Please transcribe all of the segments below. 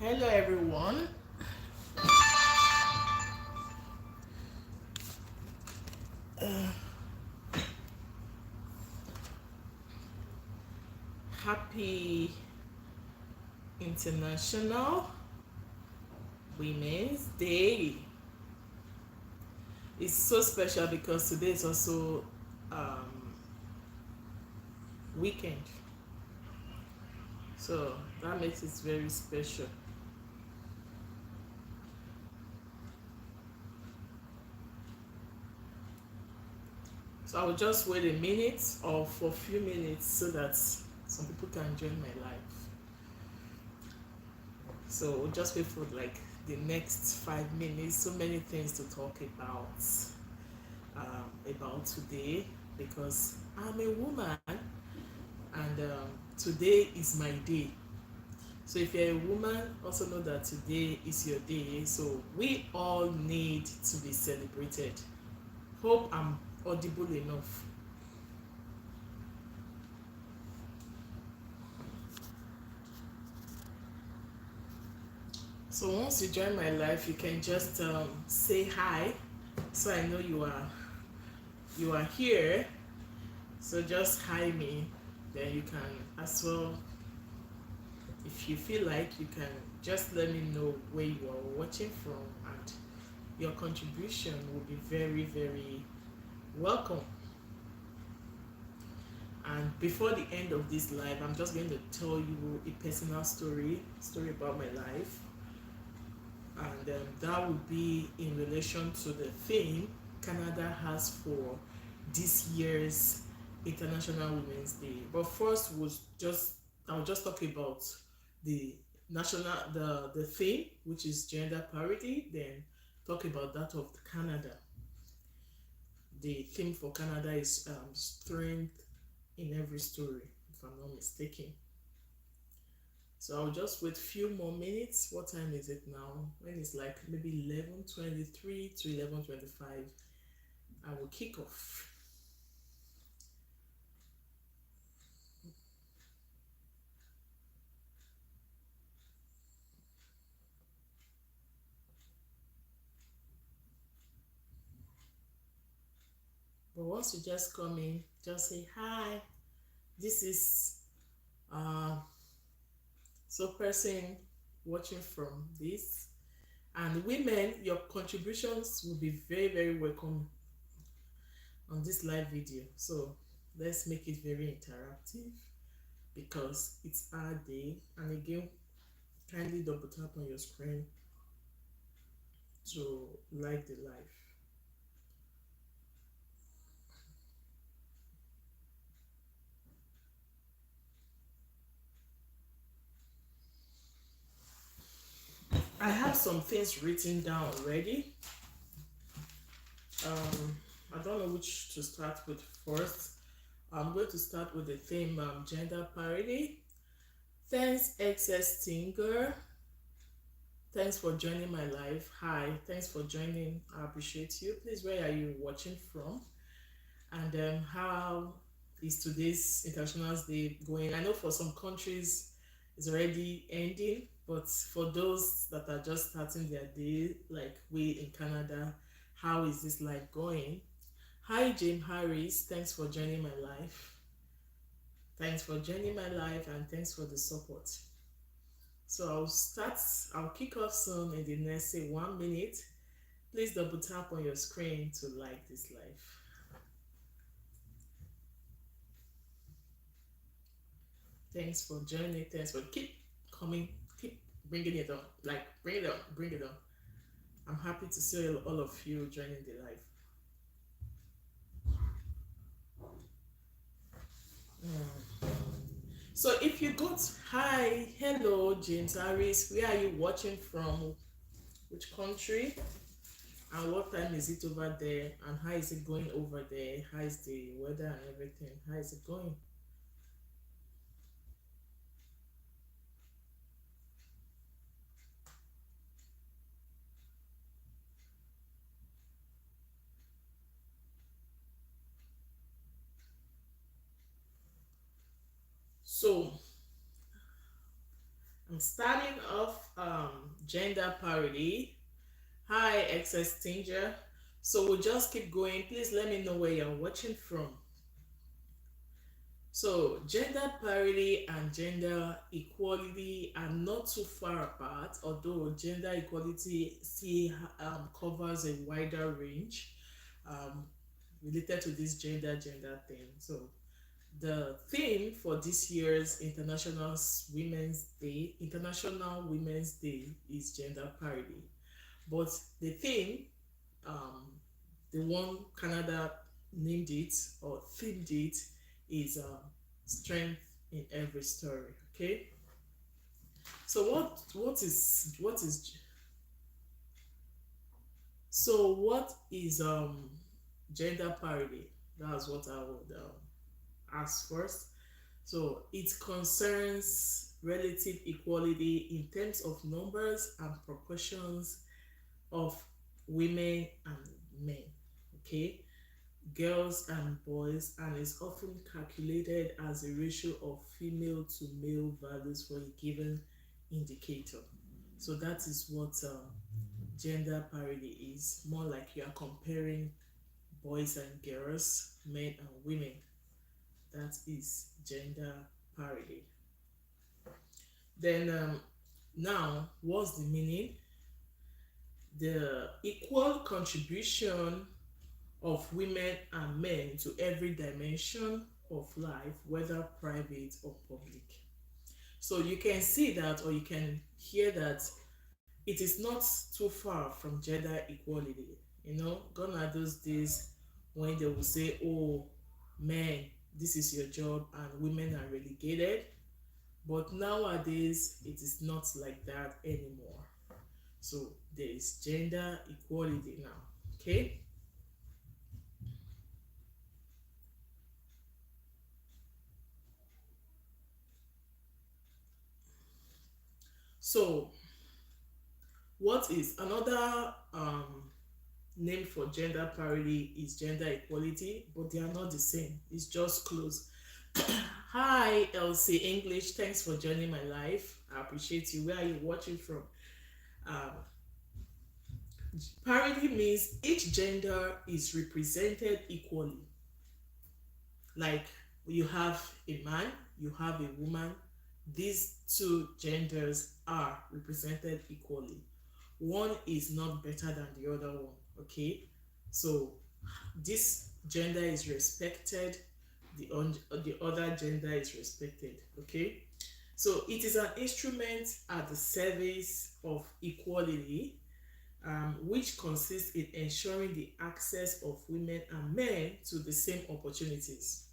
Hello, everyone. Happy International Women's Day. It's so special because today is also um, weekend, so that makes it very special. So I will just wait a minute or for a few minutes so that some people can join my live. So we'll just wait for like the next 5 minutes. So many things to talk about today because I'm a woman and today is my day. So if you're a woman, also know that today is your day. So we all need to be celebrated. Hope I'm audible enough. So once you join my life, you can just say hi, so I know you are here. So just hi me. Then you can as well, if you feel like, you can just let me know where you are watching from, and your contribution will be very, very welcome. And before the end of this live, I'm just going to tell you a personal story about my life, and that would be in relation to the theme Canada has for this year's International Women's Day. But first, I'll just talk about the the theme, which is gender parity. Then talk about that of Canada. The theme for Canada is strength in every story, if I'm not mistaken. So I'll just wait few more minutes. What time is it now? When it's like maybe 11:23 to 11:25, I will kick off. But once you just come in, just say hi. This is uh so person watching from this. And women, your contributions will be very, very welcome on this live video. So let's make it very interactive because it's our day. And again, kindly double tap on your screen to like the live. I have some things written down already. Um, I don't know which to start with first. I'm going to start with the theme gender parity. Thanks, XS Stinger. Thanks for joining my live. Hi, thanks for joining. I appreciate you. Please, where are you watching from? And how is today's International Day going? I know for some countries it's already ending, but for those that are just starting their day, like we in Canada, how is this life going? Hi, Jim Harris. Thanks for joining my live. Thanks for joining my live and thanks for the support. So I'll kick off soon in the next, say, 1 minute. Please double tap on your screen to like this live. Thanks for joining. Thanks for keep coming, keep bringing it on. Like bring it on, bring it on. I'm happy to see all of you joining the live. Mm. So if you got hi, hello, James Harris. Where are you watching from? Which country? And what time is it over there? And how is it going over there? How is the weather and everything? How is it going? So Starting off gender parity. Hi, excess Tinger. So we'll just keep going. Please let me know where you're watching from. So, gender parity and gender equality are not too far apart, although gender equality still covers a wider range um, related to this gender thing. So, the theme for this year's International Women's Day is gender parity. But the theme, um, the one Canada named it or themed it, is strength in every story. Okay. So what is gender parity? That's what I would ask first. So it concerns relative equality in terms of numbers and proportions of women and men. Okay, girls and boys, and is often calculated as a ratio of female to male values for a given indicator. So that is what gender parity is. More like you are comparing boys and girls, men and women. That is gender parity. Then now, what's the meaning? The equal contribution of women and men to every dimension of life, whether private or public. So you can see that, or you can hear that it is not too far from gender equality. Gone are those days when they will say, oh, men, this is your job, and women are relegated. But nowadays, it is not like that anymore. So there is gender equality now. Okay. So what is another name for gender parity is gender equality, but they are not the same. It's just close. Hi, Elsie English. Thanks for joining my live. I appreciate you. Where are you watching from? Um, Parity means each gender is represented equally. Like you have a man, you have a woman. These two genders are represented equally. One is not better than the other one. Okay, so this gender is respected, the other gender is respected. Okay, so it is an instrument at the service of equality, which consists in ensuring the access of women and men to the same opportunities.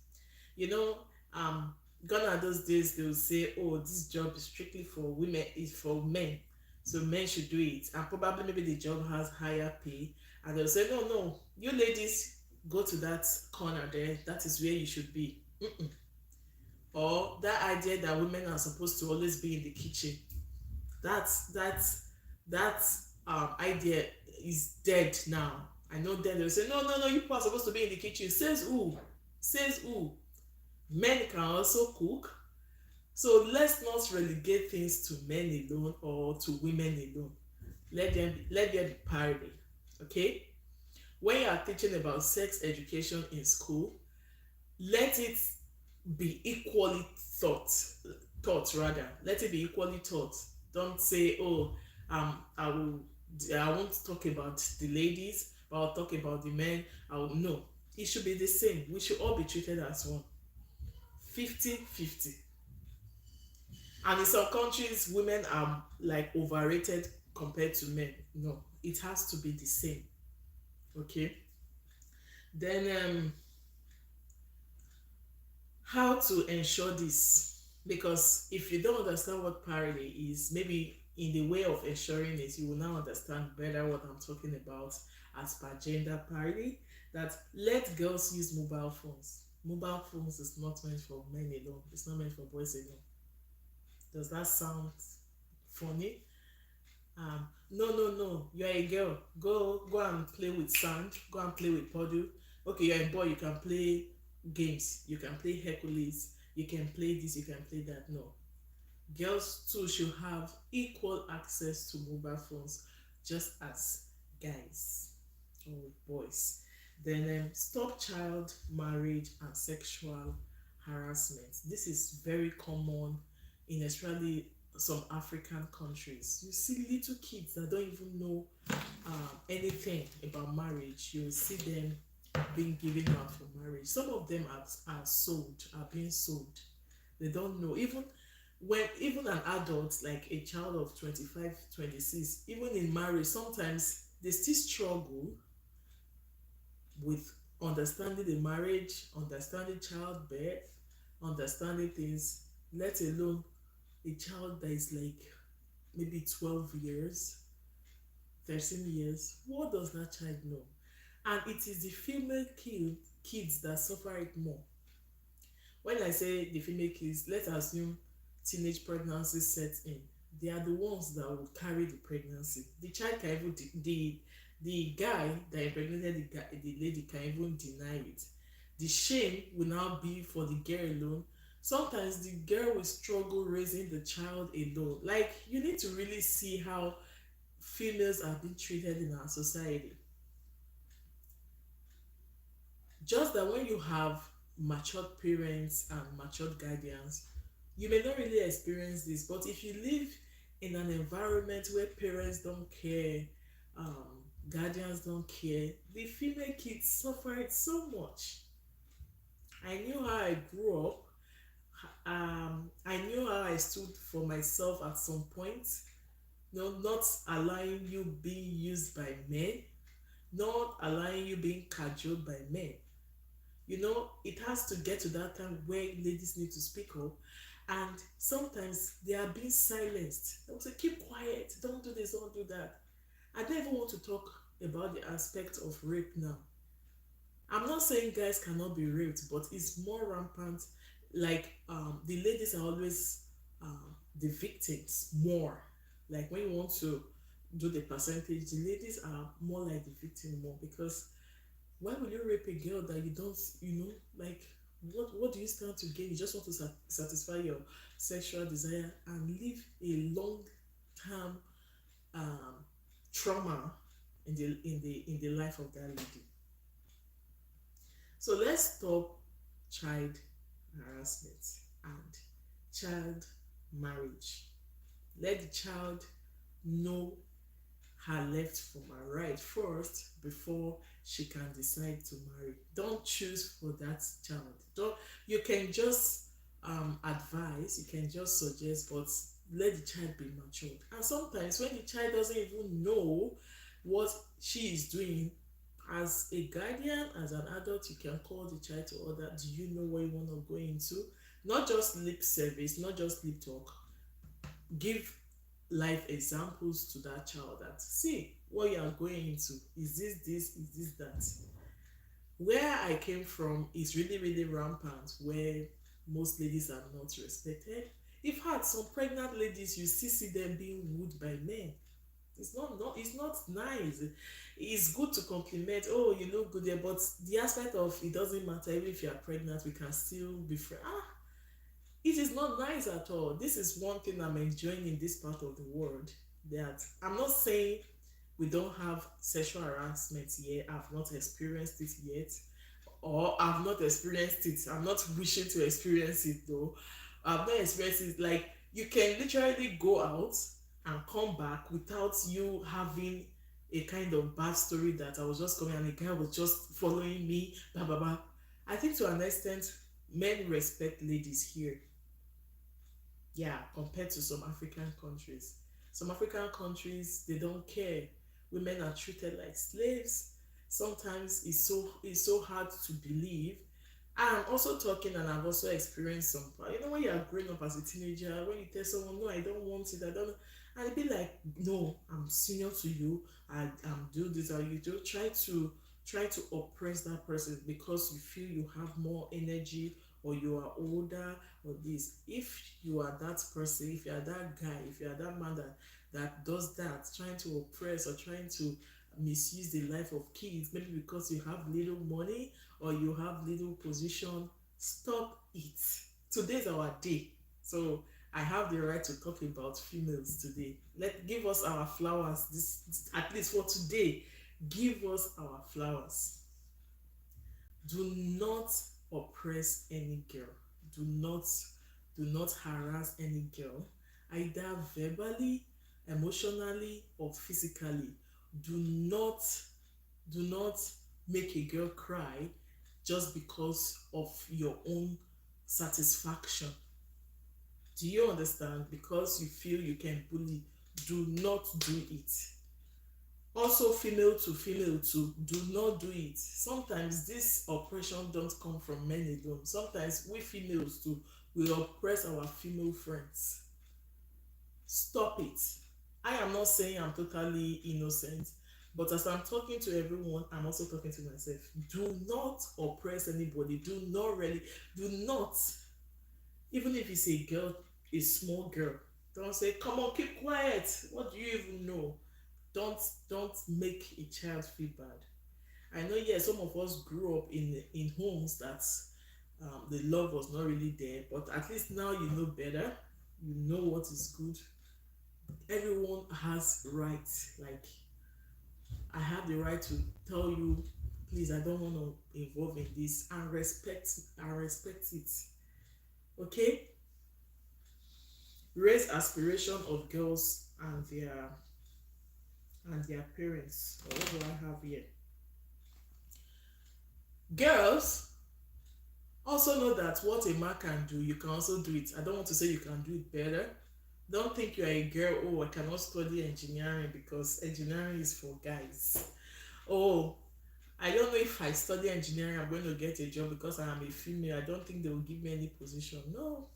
you know um Gone are those days they will say, oh, this job is strictly for women, is for men, so men should do it, and probably maybe the job has higher pay, and they'll say, no, no, you ladies go to that corner there, that is where you should be. Or that idea that women are supposed to always be in the kitchen, that idea is dead now. I know then they'll say, no, no, no, you people are supposed to be in the kitchen. Says who? Men can also cook. So let's not relegate things to men alone or to women alone. Let there be parity. Okay? When you are teaching about sex education in school, let it be equally taught rather. Let it be equally taught. Don't say, oh, I won't talk about the ladies, but I'll talk about the men. No. It should be the same. We should all be treated as one. 50-50. And in some countries, women are like overrated compared to men. No, it has to be the same. Okay. Then how to ensure this? Because if you don't understand what parity is, maybe in the way of ensuring it, you will now understand better what I'm talking about as per gender parity. That let girls use mobile phones. Mobile phones is not meant for men alone. It's not meant for boys alone. Does that sound funny? No, no, no. You're a girl. Go and play with sand. Go and play with puddle. Okay, you're a boy. You can play games. You can play Hercules. You can play this. You can play that. No. Girls too should have equal access to mobile phones just as guys or boys. Then stop child marriage and sexual harassment. This is very common in especially some African countries. You see little kids that don't even know anything about marriage. You will see them being given out for marriage. Some of them are sold, are being sold. They don't know. Even an adult like a child of 25, 26, even in marriage, sometimes they still struggle with understanding the marriage, understanding childbirth, understanding things, let alone a child that is like maybe 12 years, 13 years. What does that child know? And it is the female kids that suffer it more. When I say the female kids, let's assume teenage pregnancy sets in. They are the ones that will carry the pregnancy. The child can even the guy that impregnated the lady can even deny it. The shame will now be for the girl alone. Sometimes the girl will struggle raising the child alone. Like you need to really see how females are being treated in our society. Just that when you have matured parents and matured guardians, you may not really experience this, but if you live in an environment where parents don't care, guardians don't care, the female kids suffer it so much. I knew how I grew up. I knew how I stood for myself at some point. No, not allowing you being used by men, not allowing you being cajoled by men. It has to get to that time where ladies need to speak up, and sometimes they are being silenced. They'll say, keep quiet, don't do this, don't do that. I don't even want to talk about the aspect of rape now. I'm not saying guys cannot be raped, but it's more rampant. Like the ladies are always the victims more. Like when you want to do the percentage, the ladies are more like the victim more, because why will you rape a girl that you don't, like what do you stand to gain? You just want to satisfy your sexual desire and live a long term um, trauma in the life of that lady. So let's stop child harassment and child marriage. Let the child know her left from her right first before she can decide to marry. Don't choose for that child. Don't You can just advise, you can just suggest, but let the child be matured. And sometimes when the child doesn't even know what she is doing, as a guardian, as an adult, you can call the child to order. Do you know what you want to go into? Not just lip service, not just lip talk. Give life examples to that child that see what you are going into. Is this that? Where I came from is really, really rampant, where most ladies are not respected. If had some pregnant ladies, you still see them being wooed by men. It's not nice. It's good to compliment, oh, you look good there, but the aspect of it doesn't matter. Even if you are pregnant, we can still be friends. It is not nice at all. This is one thing I'm enjoying in this part of the world. That I'm not saying we don't have sexual harassment here. I've not experienced it yet, or I've not experienced it. I'm not wishing to experience it though. I've not experienced it. Like you can literally go out and come back without you having a kind of bad story that I was just coming and a guy was just following me, blah blah blah. I think to an extent, men respect ladies here, yeah, compared to some African countries. Some African countries, they don't care. Women are treated like slaves. Sometimes it's so hard to believe. I'm also talking, and I've also experienced some. When you are growing up as a teenager, when you tell someone, "No, I don't want it. I don't," and they be like, "No, I'm senior to you. I'm doing this." And you do try to oppress that person because you feel you have more energy, or you are older, or this. If you are that person, if you are that guy, if you are that man that does that, trying to oppress or trying to misuse the life of kids, maybe because you have little money or you have little position, stop it. Today's our day. So I have the right to talk about females today. Give us our flowers at least for today. Give us our flowers. Do not oppress any girl. Do not harass any girl, either verbally, emotionally, or physically. Do not do not make a girl cry just because of your own satisfaction. Do you understand? Because you feel you can bully, do not do it. Also, female to female too, do not do it. Sometimes this oppression don't come from men alone. Sometimes we females too, we oppress our female friends. Stop it. I am not saying I'm totally innocent, but as I'm talking to everyone, I'm also talking to myself. Do not oppress anybody. Do not, even if it's a girl, a small girl, don't say, come on, keep quiet. What do you even know? don't don't make a child feel bad. I know, yes, some of us grew up in homes that the love was not really there, but at least now you know better. You know what is good. Everyone has rights. Like, I have the right to tell you, please, I don't want to involve in this, and respect it. Okay. Raise aspiration of girls and their parents. Or what do I have here? Girls also know that what a man can do, you can also do it. I don't want to say you can do it better. Don't think you are a girl, oh, I cannot study engineering because engineering is for guys. Oh, I don't know if I study engineering, I'm going to get a job because I am a female. I don't think they will give me any position. No,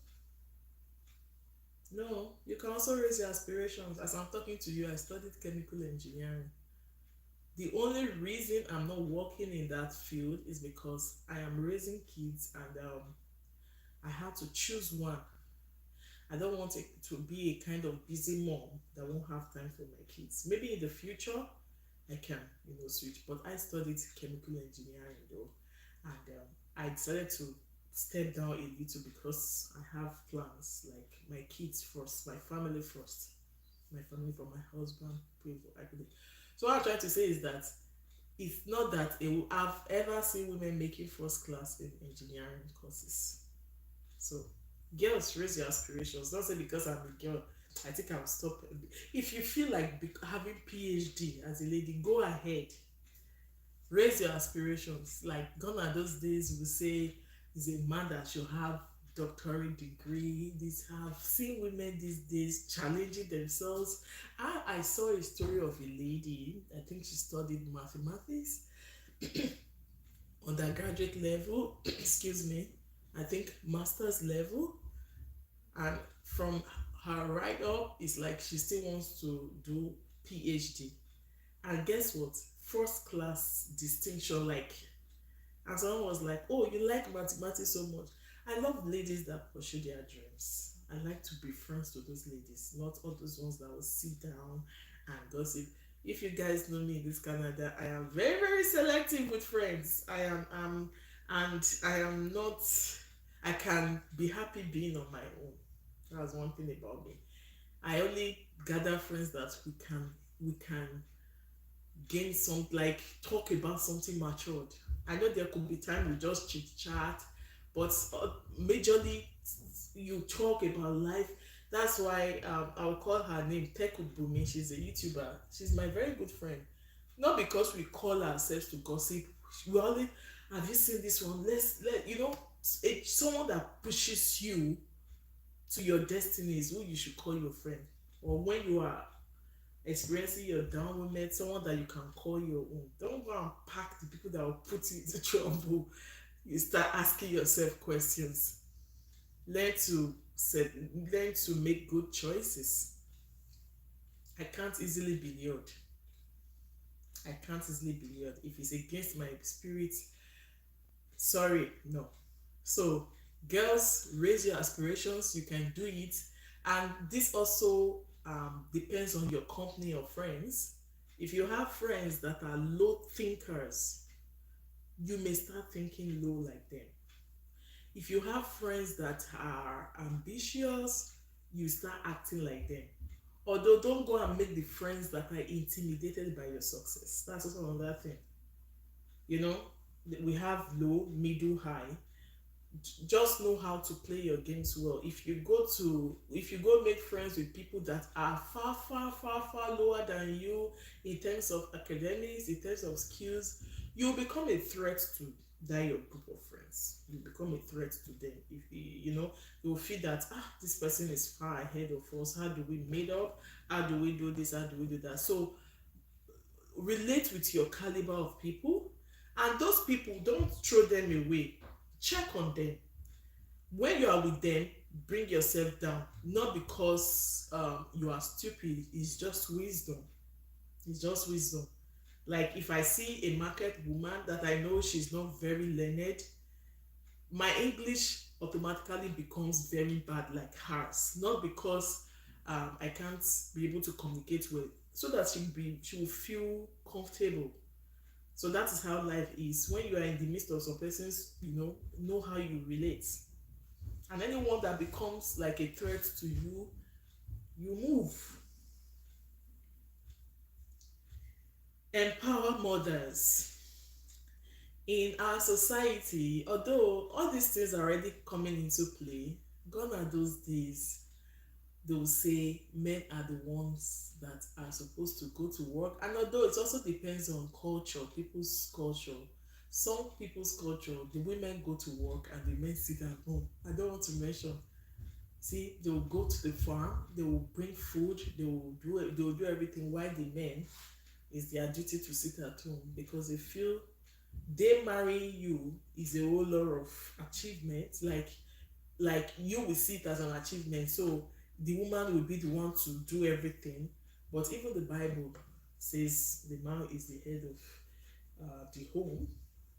no. You can also raise your aspirations. As I'm talking to you, I studied chemical engineering. The only reason I'm not working in that field is because I am raising kids, and I had to choose one. I don't want it to be a kind of busy mom that won't have time for my kids. Maybe in the future I can, switch. But I studied chemical engineering though, and I decided to step down a little because I have plans, like my kids first, my family first, my family from my husband. Pray for, I believe. So what I'm trying to say is that it's not that I've ever seen women making first class in engineering courses. So, girls, raise your aspirations. Don't say because I'm a girl, I think I'll stop. If you feel like having PhD as a lady, go ahead. Raise your aspirations. Like gone are those days we say is a man that should have doctorate degree. These have seen women these days challenging themselves. I saw a story of a lady. I think she studied mathematics undergraduate level. Excuse me. I think master's level, and from her right up, it's like she still wants to do PhD. And guess what? First class distinction. Like, and someone was like, oh, you like mathematics so much. I love ladies that pursue their dreams. I like to be friends to those ladies, not all those ones that will sit down and gossip. If you guys know me in this Canada, I am very, very selective with friends. And I am not, I can be happy being on my own. That's one thing about me. I only gather friends that we can gain some, like, talk about something matured. I know there could be time we just chit chat, but majorly you talk about life. That's why I'll call her name Tekut Bumi. She's a YouTuber. She's my very good friend. Not because we call ourselves to gossip. We always, have you seen this one? Let someone that pushes you to your destiny is who you should call your friend. Or when you are experiencing your down moment, someone that you can call your own. Don't go and pack the people that will put you into trouble. You start asking yourself questions. Learn to learn to make good choices. I can't easily be lured. I can't easily be lured. If it's against my spirit, sorry, no. So, girls, raise your aspirations. You can do it. And this also depends on your company of friends. If you have friends that are low thinkers, you may start thinking low like them. If you have friends that are ambitious, you start acting like them. Although don't go and make the friends that are intimidated by your success. That's also another thing. You know, we have low, middle, high. Just know how to play your games well. If you go make friends with people that are far far far far lower than you in terms of academics, in terms of skills, you'll become a threat to that your group of friends. You become a threat to them. If you'll feel that, this person is far ahead of us. How do we meet up? How do we do this? How do we do that? So relate with your caliber of people, and those people, don't throw them away. Check on them. When you are with them, bring yourself down, not because you are stupid. It's just wisdom. It's just wisdom. Like if I see a market woman that I know she's not very learned, my English automatically becomes very bad like hers, not because I can't be able to communicate with, so that she will feel comfortable. So that is how life is. When you are in the midst of some persons, know how you relate. And anyone that becomes like a threat to you, you move. Empower mothers. In our society, although all these things are already coming into play, gone are those days they will say men are the ones that are supposed to go to work. And although it also depends on culture, people's culture, some people's culture, the women go to work and the men sit at home. I don't want to mention. See, they will go to the farm, they will bring food, they will do everything, while the men, is their duty to sit at home, because they feel they marrying you is a whole lot of achievement. Like you will see it as an achievement, so the woman will be the one to do everything. But even the Bible says the man is the head of the home.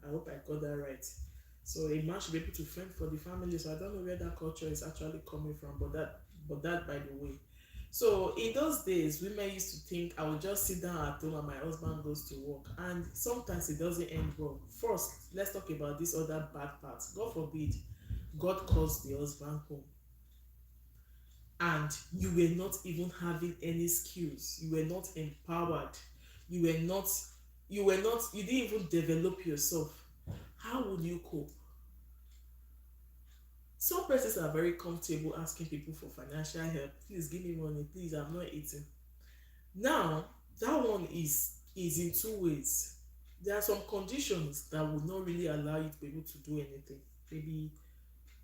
I hope I got that right. So a man should be able to fend for the family. So I don't know where that culture is actually coming from, but that by the way. So in those days, women used to think I would just sit down at home and my husband goes to work. And sometimes it doesn't end well. First, let's talk about this other bad part. God forbid, God calls the husband home and you were not even having any skills. You were not empowered. You were not, you didn't even develop yourself. How would you cope? Some persons are very comfortable asking people for financial help. Please give me money. Please, I'm not eating. Now, that one is in two ways. There are some conditions that would not really allow you to be able to do anything. Maybe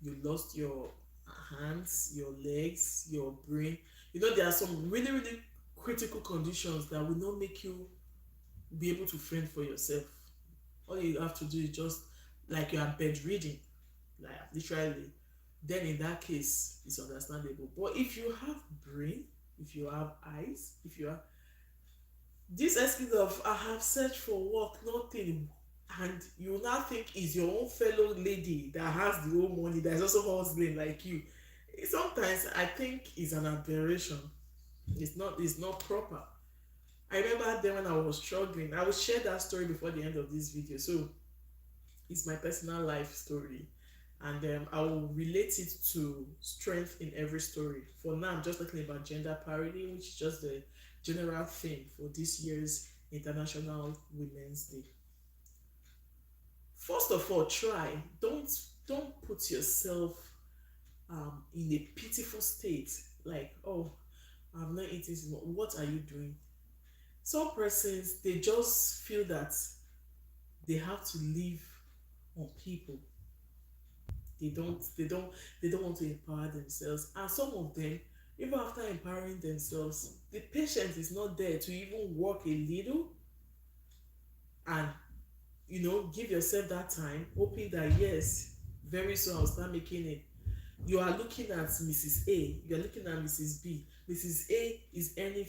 you lost your hands, your legs, your brain. There are some really, really critical conditions that will not make you be able to fend for yourself. All you have to do is just like you are bedridden, like literally. Then in that case, it's understandable. But if you have brain, if you have eyes, if you have this excuse of I have searched for work, nothing, and you now think is your own fellow lady that has the whole money that is also hustling like you. Sometimes I think it's an aberration. It's not proper. I remember then when I was struggling. I will share that story before the end of this video. So it's my personal life story, and I will relate it to strength in every story. For now, I'm just talking about gender parity, which is just the general theme for this year's International Women's Day. First of all, try. Don't put yourself in a pitiful state. Like, oh, I'm not eating this. What are you doing? Some persons, they just feel that they have to live on people. They don't want to empower themselves. And some of them, even after empowering themselves, the patience is not there to even work a little and give yourself that time, hoping that yes, very soon I'll start making it. You are looking at Mrs. A, you are looking at Mrs. B. Mrs. A is earning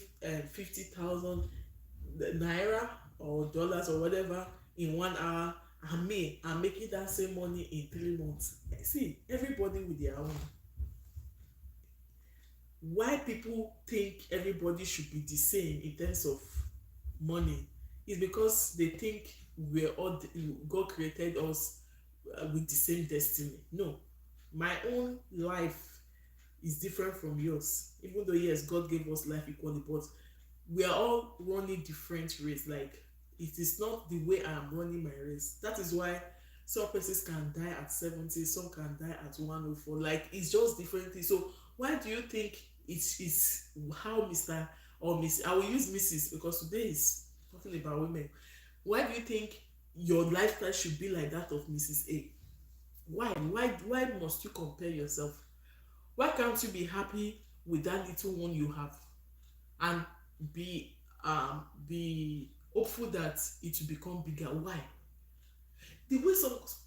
50,000 naira or dollars or whatever in 1 hour, and me, I'm making that same money in 3 months. See, everybody with their own. Why people think everybody should be the same in terms of money is because they think God created us with the same destiny. No, my own life is different from yours. Even though yes, God gave us life equally, but we are all running different race. Like it is not the way I am running my race. That is why some persons can die at 70, some can die at 104. Like it's just different things. So why do you think it's how Mr. or Miss, I will use Mrs. because today is talking about women. Why do you think your lifestyle should be like that of Mrs. A? Why must you compare yourself? Why can't you be happy with that little one you have and be hopeful that it will become bigger? Why? The way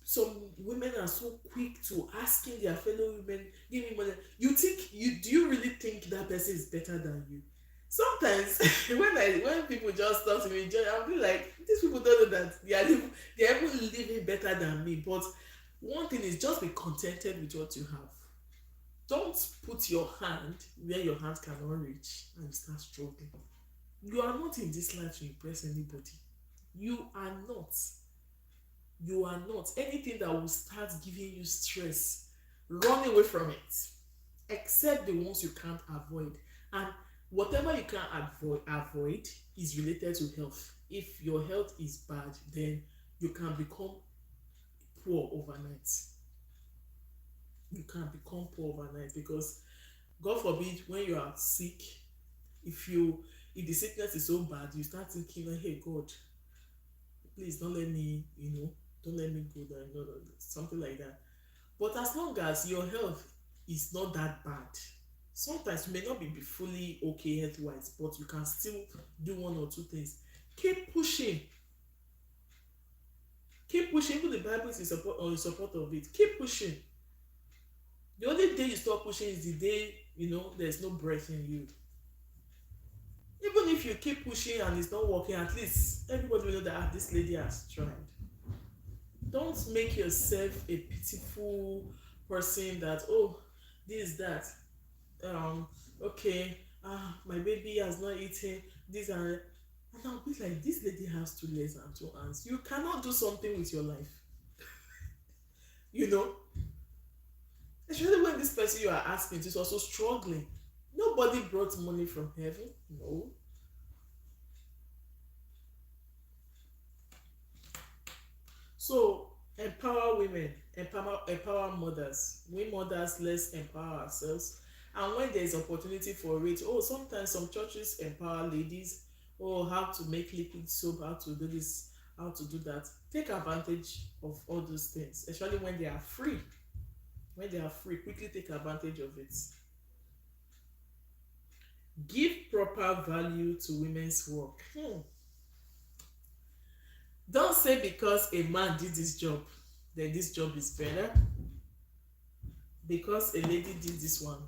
some women are so quick to asking their fellow women, give me money. Do you really think that person is better than you? Sometimes when people just talk to me, I'll be like, these people don't know that they are even living better than me. But one thing is just be contented with what you have. Don't put your hand where your hand cannot reach and start struggling. You are not in this life to impress anybody. You are not. You are not. Anything that will start giving you stress, run away from it. Except the ones you can't avoid. And whatever you can't avoid is related to health. If your health is bad, then you can become poor overnight. You can become poor overnight because God forbid when you are sick, if you if the sickness is so bad, you start thinking, hey God, please don't let me, don't let me go there, something like that. But as long as your health is not that bad, sometimes you may not be fully okay health wise, but you can still do one or two things. Keep pushing. Keep pushing. Even the Bible is in support of it. Keep pushing. The only day you stop pushing is the day there's no breath in you. Even if you keep pushing and it's not working, at least everybody will know that this lady has tried. Don't make yourself a pitiful person that, oh, this that okay, my baby has not eaten this, and I'll be like, this lady has two legs and two arms. You cannot do something with your life. you know Especially when this person you are asking is also struggling. Nobody brought money from heaven. No. So empower women, empower mothers. We mothers, let's empower ourselves. And when there is opportunity for it, oh, sometimes some churches empower ladies. Oh, how to make liquid soap, how to do this, how to do that. Take advantage of all those things, especially when they are free. When they are free, quickly take advantage of it. Give proper value to women's work. Don't say because a man did this job, then this job is better. Because a lady did this one,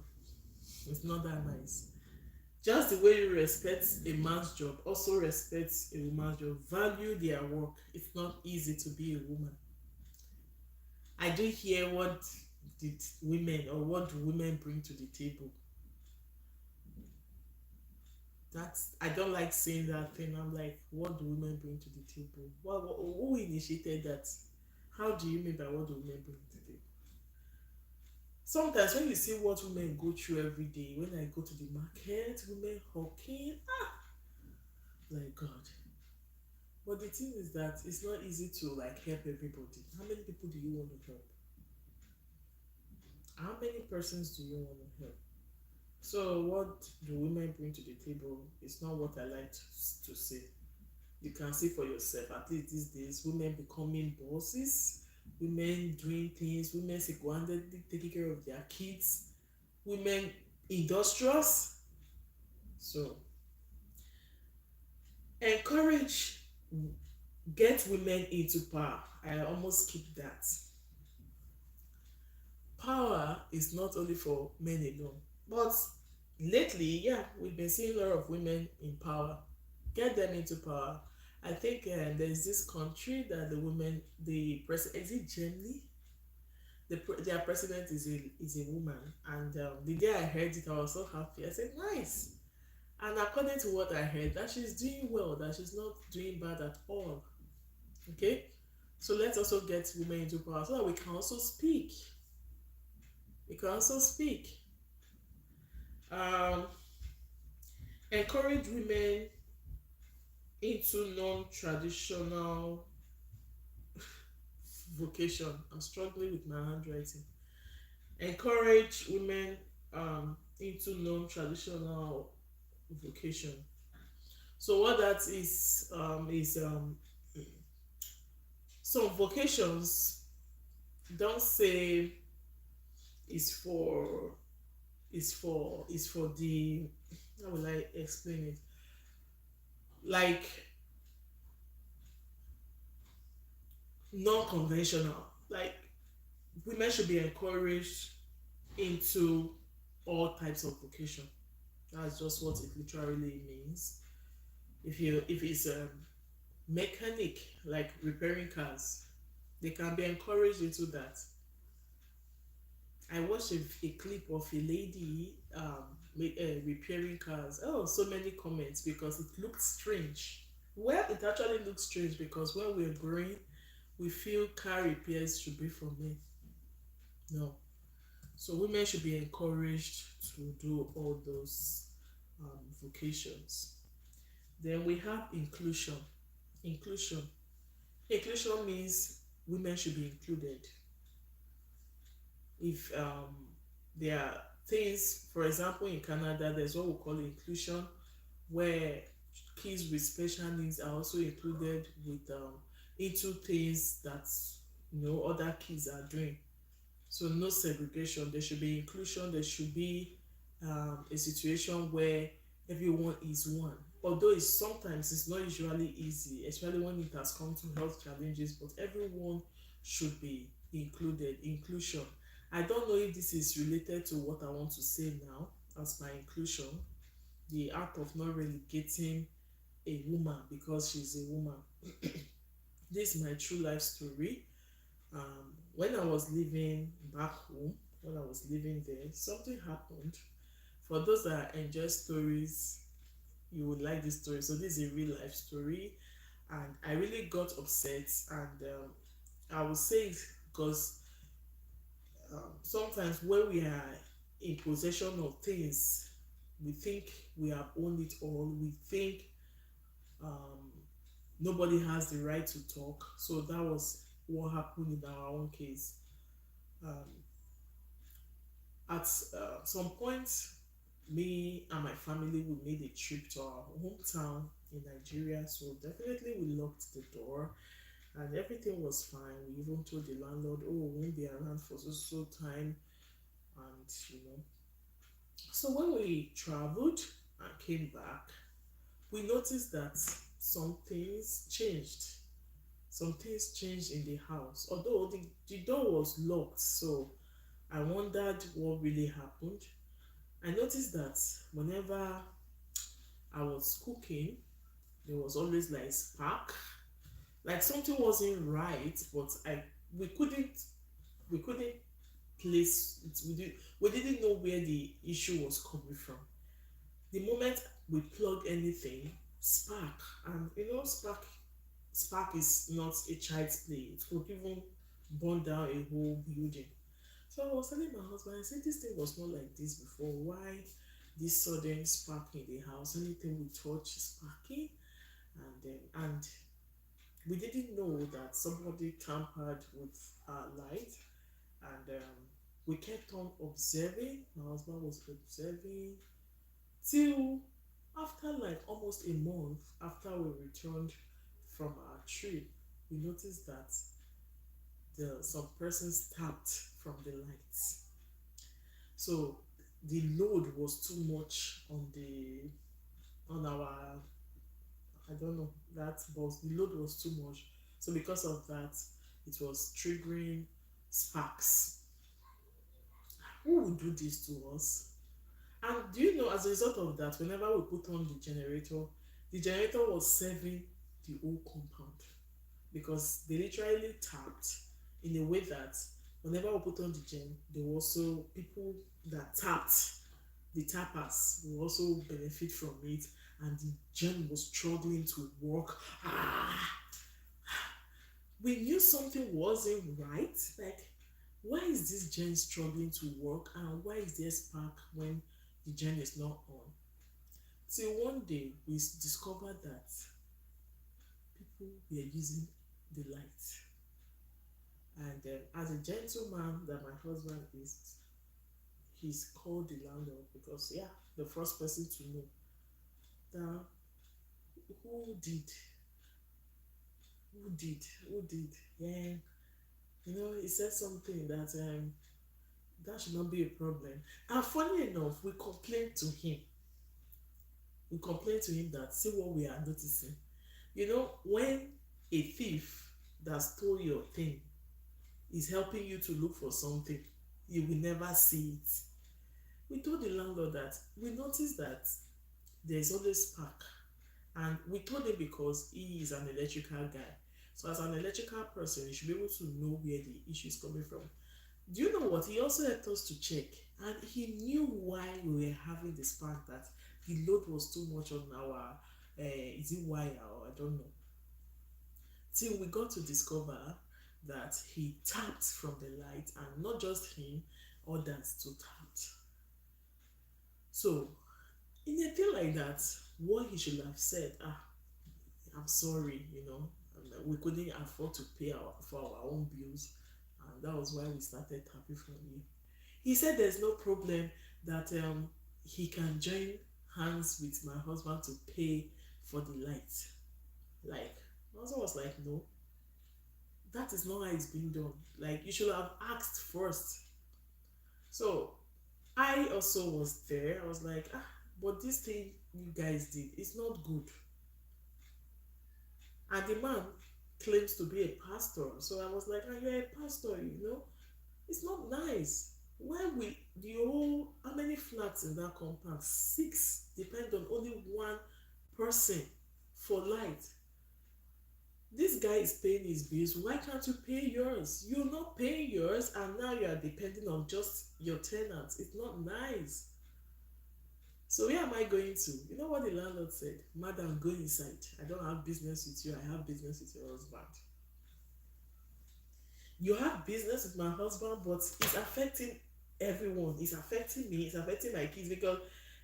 it's not that nice. Just the way you respect a man's job, also respect a woman's job. Value their work. It's not easy to be a woman. I do hear what did women or what do women bring to the table. That's I don't like saying that thing. I'm like, what do women bring to the table? Who initiated that? How do you mean by what do women bring to the table? Sometimes when you see what women go through every day, when I go to the market, women hawking, like God. But the thing is that it's not easy to like help everybody. How many people do you want to help? How many persons do you want to help? So what do women bring to the table? It's not what I like to say. You can see for yourself. At least these days, women becoming bosses, women doing things, women single-handedly taking care of their kids, women industrious. So encourage, get women into power. I almost skip that. Power is not only for men alone, but lately, yeah, we've been seeing a lot of women in power. Get them into power. I think there's this country that the women, the president, is it Germany? Their president is a woman, and the day I heard it, I was so happy. I said, nice. And according to what I heard, that she's doing well, that she's not doing bad at all. Okay, so let's also get women into power so that we can also speak. We can also speak. Um, encourage women into non-traditional vocation. I'm struggling with my handwriting. Encourage women into non-traditional vocation. So what that is some vocations don't say is for is for the, how will I explain it? Like non-conventional. Like women should be encouraged into all types of vocation. That's just what it literally means. If it's a mechanic, like repairing cars, they can be encouraged into that. I watched a clip of a lady repairing cars. Oh, so many comments because it looked strange. Well, it actually looks strange because when we're growing, we feel car repairs should be for men. No. So women should be encouraged to do all those vocations. Then we have inclusion. Inclusion. Inclusion means women should be included. If there are things, for example, in Canada, there's what we call inclusion, where kids with special needs are also included with into things that other kids are doing. So no segregation. There should be inclusion. There should be a situation where everyone is one. Although it's not usually easy, especially when it has come to health challenges. But everyone should be included. Inclusion. I don't know if this is related to what I want to say now as my inclusion. The act of not relegating a woman because she's a woman. This is my true life story. When I was living back home, when I was living there, something happened. For those that enjoy stories, you would like this story. So this is a real life story, and I really got upset. And I would say it because sometimes when we are in possession of things, we think we have owned it all. We think um, nobody has the right to talk. So that was what happened in our own case. Um, at some point, me and my family we made a trip to our hometown in Nigeria. So definitely we locked the door and everything was fine. We even told the landlord, "Oh, we won't be around for so time," and So when we traveled and came back, we noticed that some things changed. Some things changed in the house. Although the door was locked, so I wondered what really happened. I noticed that whenever I was cooking, there was always like spark. Like something wasn't right, but I we couldn't place it. We didn't know where the issue was coming from. The moment we plug anything, spark, and spark is not a child's play. It could even burn down a whole building. So I was telling my husband, I said this thing was not like this before. Why this sudden spark in the house? Anything we touch is sparking, and we didn't know that somebody tampered with our light, and we kept on observing. My husband was observing till after like almost a month after we returned from our trip, we noticed that some persons tapped from the lights. So the load was too much on our, I don't know, that was the load was too much. So because of that, it was triggering sparks. Who would do this to us? And do you know, as a result of that, whenever we put on the generator was serving the whole compound because they literally tapped in a way that whenever we put on the gen, there were also people that tapped, the tappers will also benefit from it, and the gen was struggling to work. We knew something wasn't right. Like, why is this gen struggling to work, and why is there spark when the gen is not on. Till one day we discovered that people were using the light. And as a gentleman that my husband is, he's called the landlord because, yeah, the first person to know that who did, who did, yeah. He said something that that should not be a problem. And funny enough, we complained to him. We complained to him that see what we are noticing. When a thief that stole your thing is helping you to look for something, you will never see it. We told the landlord that we noticed that there is always spark, and we told him because he is an electrical guy. So as an electrical person, you should be able to know where the issue is coming from. Do you know what? He also helped us to check, and he knew why we were having the spark, that the load was too much on our, is it wire or I don't know. Till we got to discover that he tapped from the light, and not just him, others to tapped. So, in a thing like that, what he should have said, I'm sorry, and we couldn't afford to pay for our own bills, and that was why we started tapping from you. He said there's no problem, that he can join hands with my husband to pay for the light. Like, my husband was like, no, that is not how it's being done. Like, you should have asked first. So I also was there. I was like, but this thing you guys did is not good. And the man claims to be a pastor. So I was like, you're a pastor. It's not nice. Why we the whole how many flats in that compound? 6 depend on only one person for light. This guy is paying his bills. Why can't you pay yours? You're not paying yours, and now you are depending on just your tenants. It's not nice. So where am I going to? You know what the landlord said? Madam, go inside. I don't have business with you. I have business with your husband. You have business with my husband, but it's affecting everyone. It's affecting me. It's affecting my kids, because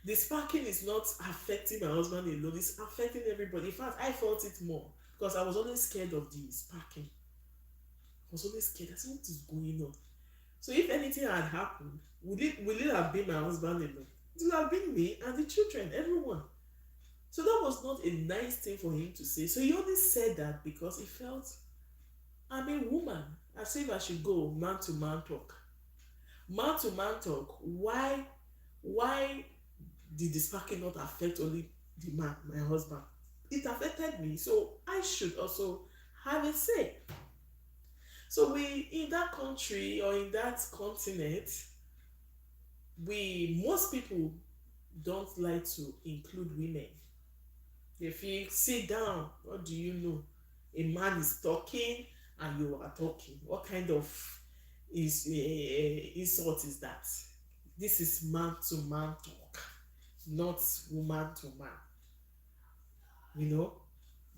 the sparking is not affecting my husband alone. It's affecting everybody. In fact, I felt it more because I was always scared of the sparking. I was always scared. I said, what is going on? So if anything had happened, would it have been my husband alone? It would have been me and the children, everyone. So that was not a nice thing for him to say. So he only said that because he felt, I'm a woman. As if I should go man to man talk. Man to man talk. Why did the sparking not affect only the man, my husband? It affected me, so I should also have a say. So we, in that country or in that continent, most people don't like to include women. If you sit down, what do you know? A man is talking and you are talking. What kind of insult is that? This is man to man talk, not woman to man.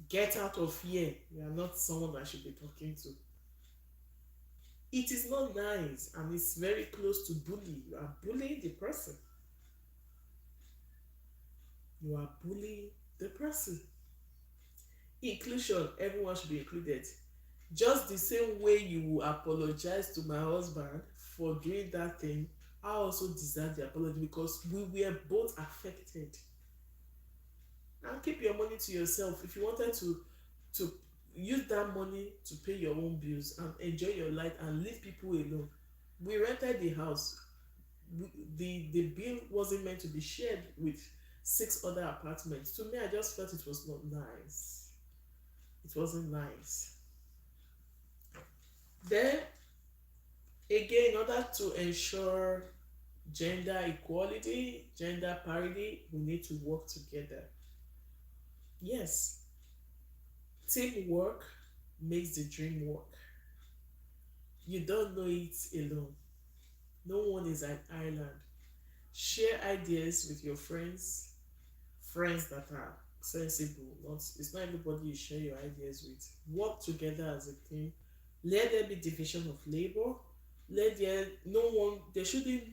Get out of here. You are not someone I should be talking to. It is not nice, and it's very close to bullying. You are bullying the person. You are bullying the person. Inclusion, everyone should be included. Just the same way you will apologize to my husband for doing that thing, I also deserve the apology, because we were both affected. And keep your money to yourself. If you wanted to use that money to pay your own bills and enjoy your life and leave people alone. We rented the house. The bill wasn't meant to be shared with 6 other apartments. To me, I just felt it was not nice. It wasn't nice. Then again, in order to ensure gender equality, gender parity, we need to work together. Yes, teamwork makes the dream work. You don't know it alone. No one is an island. Share ideas with your friends that are sensible. It's not everybody you share your ideas with. Work together as a team. Let there be division of labor. There shouldn't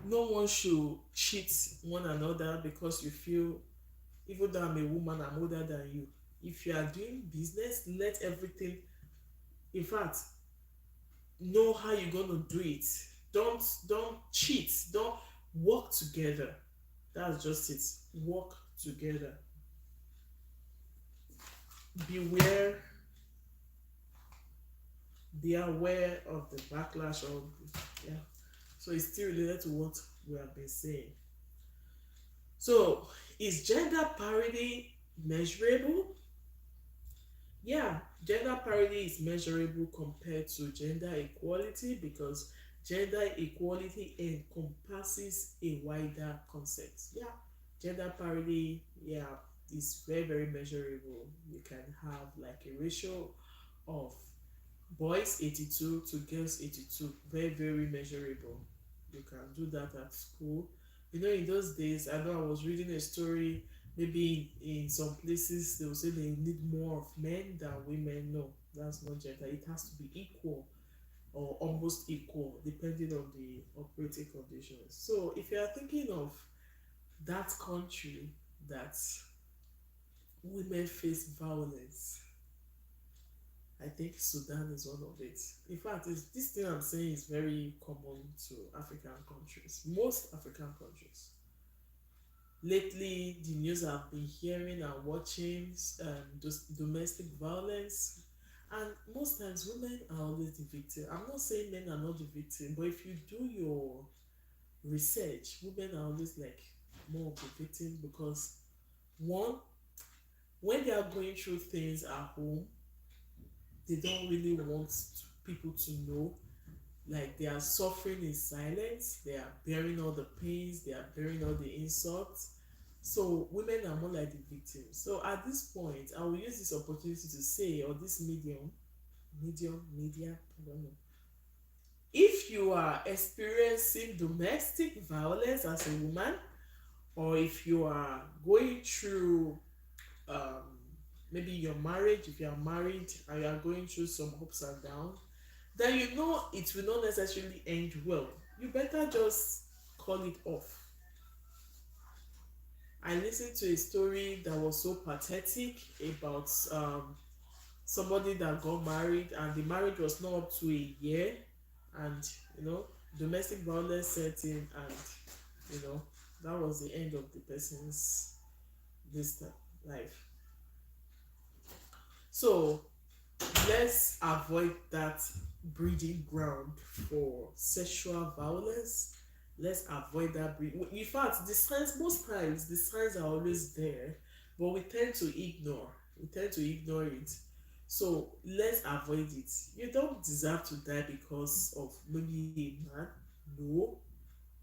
No one should cheat one another because you feel, even though I'm a woman, I'm older than you. If you are doing business, let everything, in fact, know how you're gonna do it. Don't cheat. Don't, work together. That's just it. Work together. Beware, be aware of the backlash of, yeah. So it's still related to what we have been saying. So is gender parity measurable? Yeah, gender parity is measurable compared to gender equality because gender equality encompasses a wider concept. Yeah, gender parity, yeah, is very, very measurable. You can have like a ratio of boys 82 to girls 82. Very, very measurable. You can do that at school. You know, in those days, I know I was reading a story, maybe in some places they will say they need more of men than women. No, that's not gender. It has to be equal or almost equal depending on the operating conditions. So if you are thinking of that country that women face violence, I think Sudan is one of it. In fact, this thing I'm saying is very common to African countries, most African countries. Lately, the news I've been hearing and watching, domestic violence, and most times women are always the victim. I'm not saying men are not the victim, but if you do your research, women are always like more of the victim because one, when they are going through things at home, they don't really want people to know, like they are suffering in silence, they are bearing all the pains, they are bearing all the insults. So women are more like the victims. So at this point, I will use this opportunity to say, or this media, I don't know, if you are experiencing domestic violence as a woman, or if you are going through um, maybe your marriage, if you are married and you are going through some ups and downs, then you know it will not necessarily end well. You better just call it off. I listened to a story that was so pathetic about somebody that got married and the marriage was not up to a year, and domestic violence set in, and you know that was the end of the person's this life. So let's avoid that breeding ground for sexual violence. Let's avoid that in fact, the signs, most times the signs are always there, but we tend to ignore, it. So let's avoid it. You don't deserve to die because of maybe a man. No,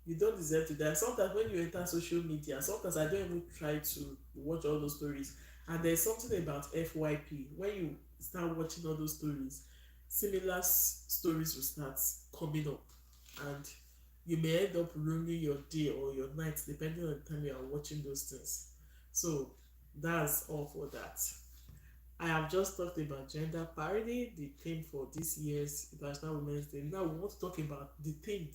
you don't deserve to die. Sometimes when you enter social media, sometimes I don't even try to watch all those stories. And there's something about FYP. When you start watching all those stories, similar stories will start coming up, and you may end up ruining your day or your night depending on the time you are watching those things. So that's all for that. I have just talked about gender parity, the theme for this year's International Women's Day. Now we want to talk about the theme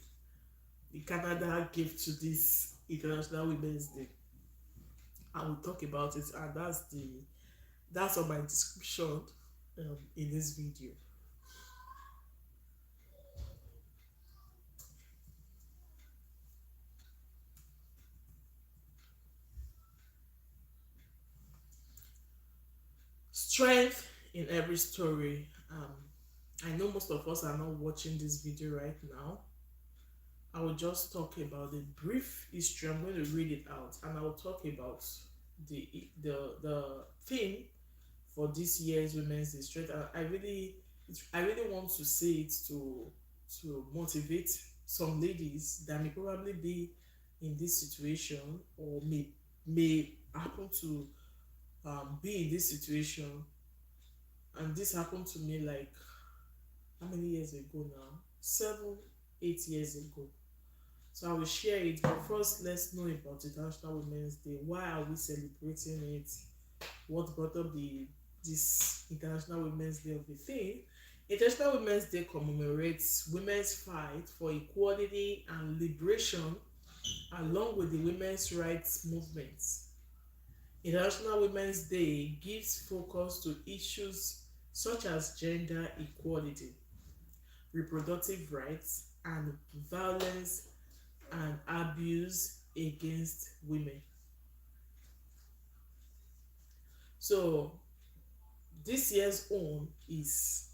the Canada gave to this International Women's Day. I will talk about it, and that's on my description in this video. Strength in every story. I know most of us are not watching this video right now. I will just talk about the brief history. I'm going to read it out, and I will talk about the theme for this year's Women's Day. Strength. I really want to say it to motivate some ladies that may probably be in this situation, or may happen to be in this situation. And this happened to me like how many years ago now? 7, 8 years ago. So I will share it. But first, let's know about International Women's Day. Why are we celebrating it? What brought up this International Women's Day of the thing? International Women's Day commemorates women's fight for equality and liberation along with the women's rights movements. International Women's Day gives focus to issues such as gender equality, reproductive rights, and violence and abuse against women. So, this year's own is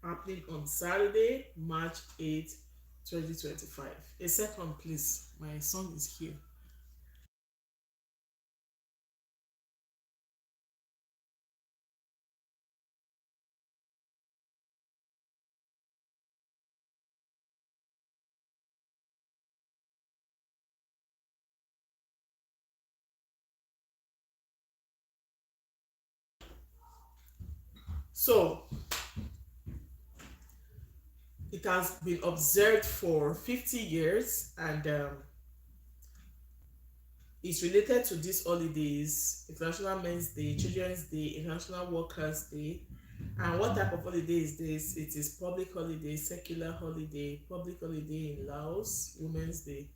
happening on Saturday, March 8th, 2025. A second, please. My son is here. So, it has been observed for 50 years and it's related to these holidays: International Men's Day, Children's Day, International Workers' Day. And what type of holiday is this? It is public holiday, secular holiday, public holiday in Laos, Women's Day.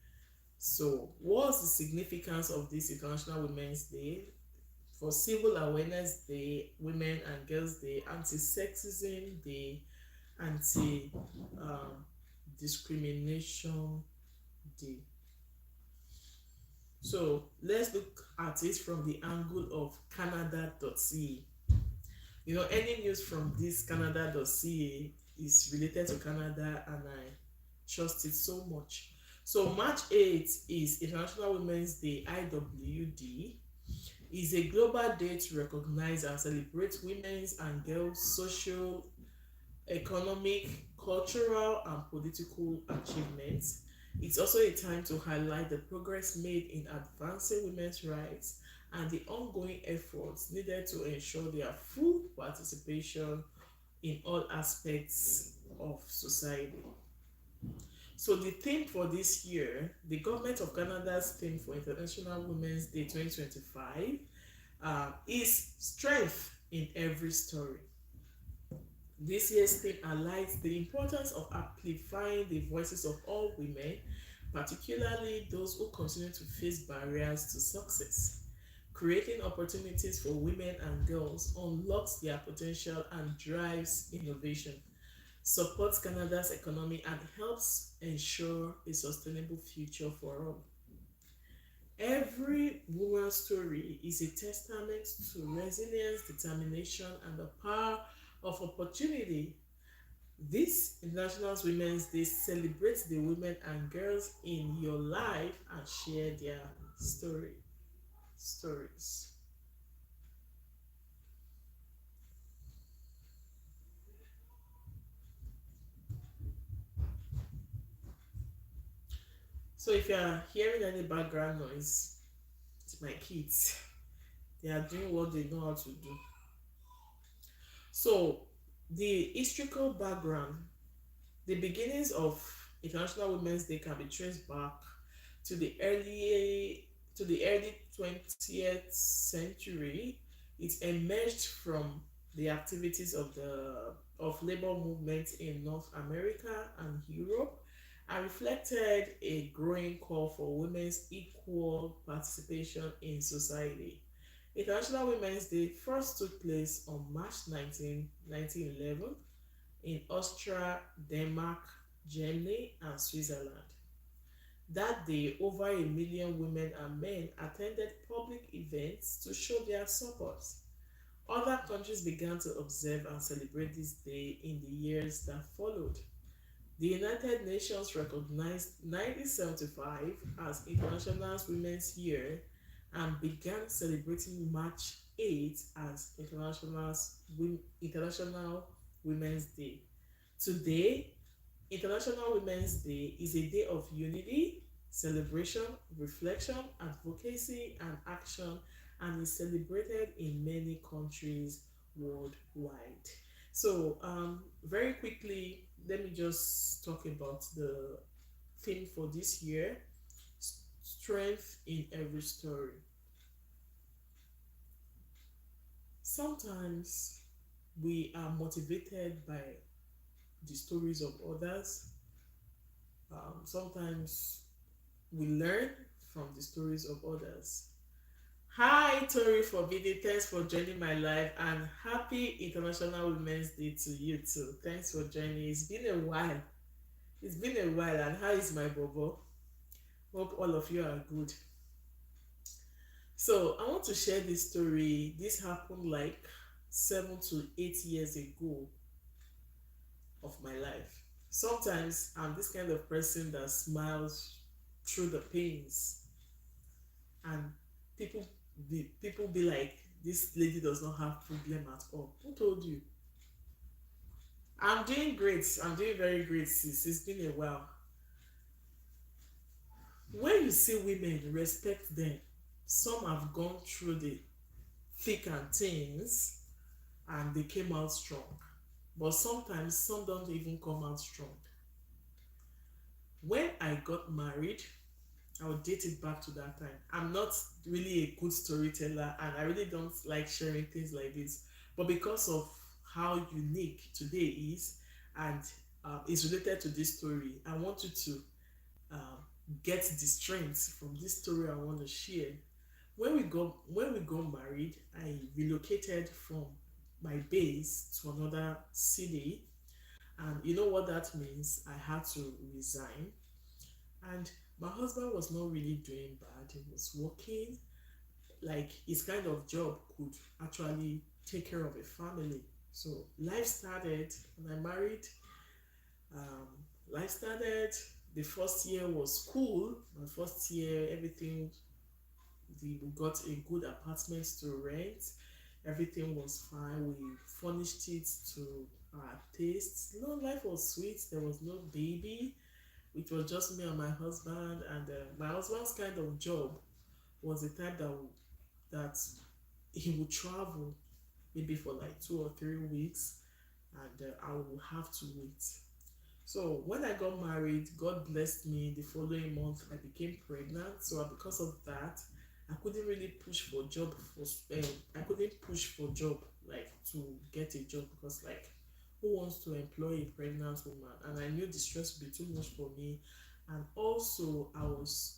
So, what's the significance of this International Women's Day? For Civil Awareness Day, Women and Girls Day, Anti Sexism Day, Anti Discrimination Day. So let's look at it from the angle of Canada.ca. You know, any news from this Canada.ca is related to Canada, and I trust it so much. So March 8th is International Women's Day, IWD. Is a global day to recognize and celebrate women's and girls' social, economic, cultural, and political achievements. It's also a time to highlight the progress made in advancing women's rights and the ongoing efforts needed to ensure their full participation in all aspects of society. So the theme for this year, the government of Canada's theme for International Women's Day 2025 is strength in every story. This year's theme highlights the importance of amplifying the voices of all women, particularly those who continue to face barriers to success. Creating opportunities for women and girls unlocks their potential and drives innovation, supports Canada's economy, and helps ensure a sustainable future for all. Every woman's story is a testament to resilience, determination, and the power of opportunity. This International Women's Day celebrates the women and girls in your life and share their stories. So if you are hearing any background noise, it's my kids. They are doing what they know how to do. So the historical background, the beginnings of International Women's Day can be traced back to the early 20th century. It emerged from the activities of labor movements in North America and Europe, and reflected a growing call for women's equal participation in society. International Women's Day first took place on March 19, 1911 in Austria, Denmark, Germany, and Switzerland. That day, over a million women and men attended public events to show their support. Other countries began to observe and celebrate this day in the years that followed. The United Nations recognized 1975 as International Women's Year and began celebrating March 8th as International Women's Day. Today, International Women's Day is a day of unity, celebration, reflection, advocacy, and action, and is celebrated in many countries worldwide. So, very quickly, let me just talk about the theme for this year: strength in every story. Sometimes We are motivated by the stories of others. Sometimes we learn from the stories of others. Hi, Tori Forbidden. Thanks for joining my live and happy International Women's Day to you too. Thanks for joining. It's been a while. It's been a while. And how is my bobo? Hope all of you are good. So, I want to share this story. This happened like 7 to 8 years ago of my life. Sometimes I'm this kind of person that smiles through the pains, and people people be like, this lady does not have problem at all. Who told you? I'm doing great. I'm doing very great, sis. It's been a while. When you see women, respect them. Some have gone through the thick and thins and they came out strong. But sometimes some don't even come out strong. When I got married, I would date it back to that time. I'm not really a good storyteller and I really don't like sharing things like this. But because of how unique today is, and is related to this story, I want you to um, get the strength from this story I want to share. When we got married, I relocated from my base to another city, and you know what that means. I had to resign, and my husband was not really doing bad. He was working, like his kind of job could actually take care of a family. So life started when I married. Um, Life started. The first year was cool. My first year, everything, we got a good apartment to rent. Everything was fine. We furnished it to our tastes. No, life was sweet. There was no baby. It was just me and my husband. And my husband's kind of job was the type that he would travel maybe for like 2 or 3 weeks, and I will have to wait. So when I got married, God blessed me. The following month, I became pregnant. So because of that, I couldn't really push for job for. I couldn't push for job like to get a job because like who wants to employ a pregnant woman? And I knew the stress would be too much for me, and also I was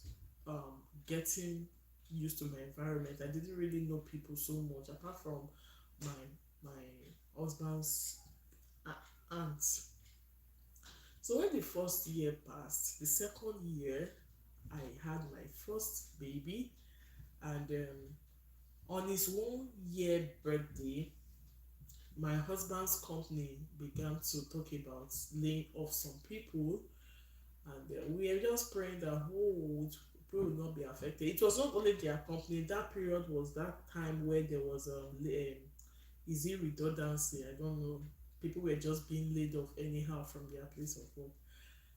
getting used to my environment. I didn't really know people so much apart from my husband's aunt. So when the first year passed, the second year I had my first baby, and on his 1 year birthday, my husband's company began to talk about laying off some people, and we were just praying that people will not be affected. It was not only their company. That period was that time where there was is it redundancy? I don't know. People were just being laid off anyhow from their place of work.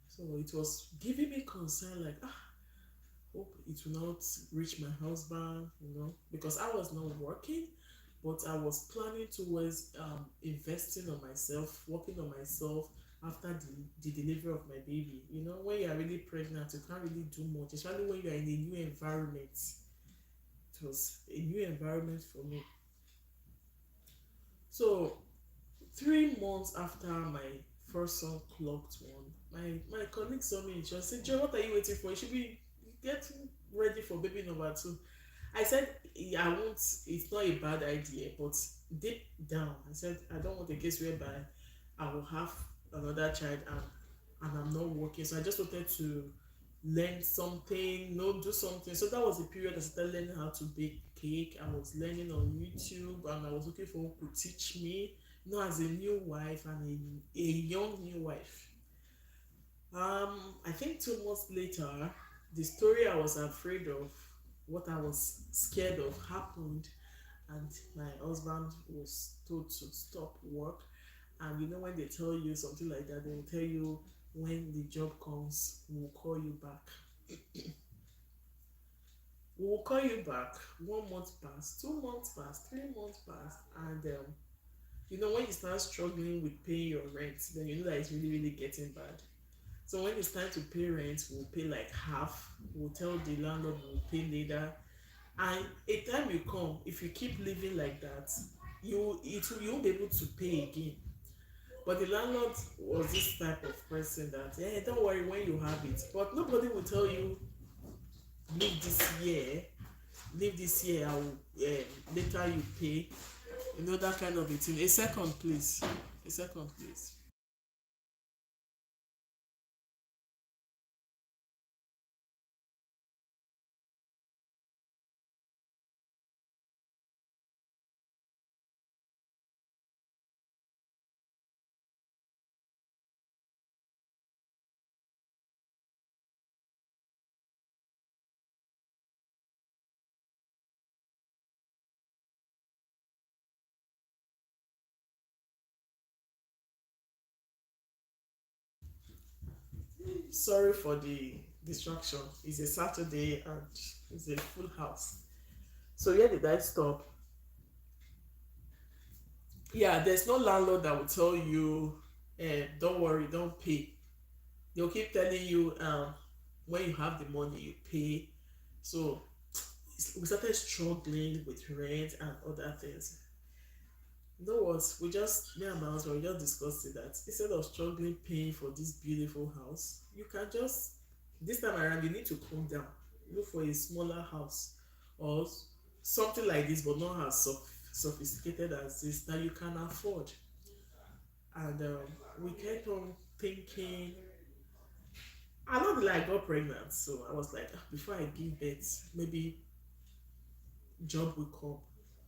So it was giving me concern, like, hope it will not reach my husband, because I was not working, but I was planning towards investing on myself, working on myself after the delivery of my baby. When you are really pregnant, you can't really do much, especially when you are in a new environment. It was a new environment for me. So 3 months after my first son clocked one, my colleague saw me and she said, Joe, what are you waiting for? You should be getting ready for baby number two. I said, I won't, it's not a bad idea, but deep down, I said, I don't want a case whereby I will have another child and I'm not working. So I just wanted to learn something, do something. So that was the period I started learning how to bake cake. I was learning on YouTube and I was looking for who could teach me, as a new wife and a young new wife. I think 2 months later, the story I was afraid of, what I was scared of, happened, and my husband was told to stop work. And when they tell you something like that, they will tell you when the job comes, we'll call you back. We will call you back. 1 month passed, 2 months passed, 3 months passed, and when you start struggling with paying your rent, then you know that it's really, really getting bad. So when it's time to pay rent, we'll pay like half. We'll tell the landlord we'll pay later. And a time will come, if you keep living like that, you won't be able to pay again. But the landlord was this type of person that, don't worry when you have it. But nobody will tell you, leave this year, leave this year, I will, later you pay. You know, that kind of a thing. A second, please. A second, please. Sorry for the distraction. It's a Saturday and it's a full house. So where did I stop? Yeah, there's no landlord that will tell you, don't worry, don't pay. They'll keep telling you, when you have the money, you pay. So we started struggling with rent and other things. You know what? Me and my husband, we just discussed it that instead of struggling paying for this beautiful house, you can just, this time around, you need to calm down. Look for a smaller house or something like this, but not as sophisticated as this that you can afford. And we kept on thinking, I not like got pregnant, so I was like, before I give birth, maybe job will come.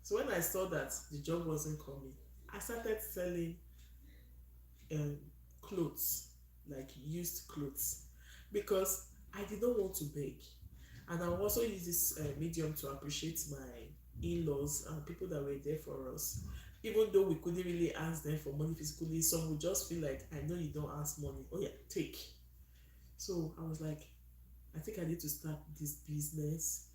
So when I saw that the job wasn't coming, I started selling um, clothes, like used clothes, because I did not want to beg. And I also use this medium to appreciate my in-laws and people that were there for us. Even though we couldn't really ask them for money physically, some would just feel like, I know you don't ask money. Oh yeah, take. So I was like, I think I need to start this business.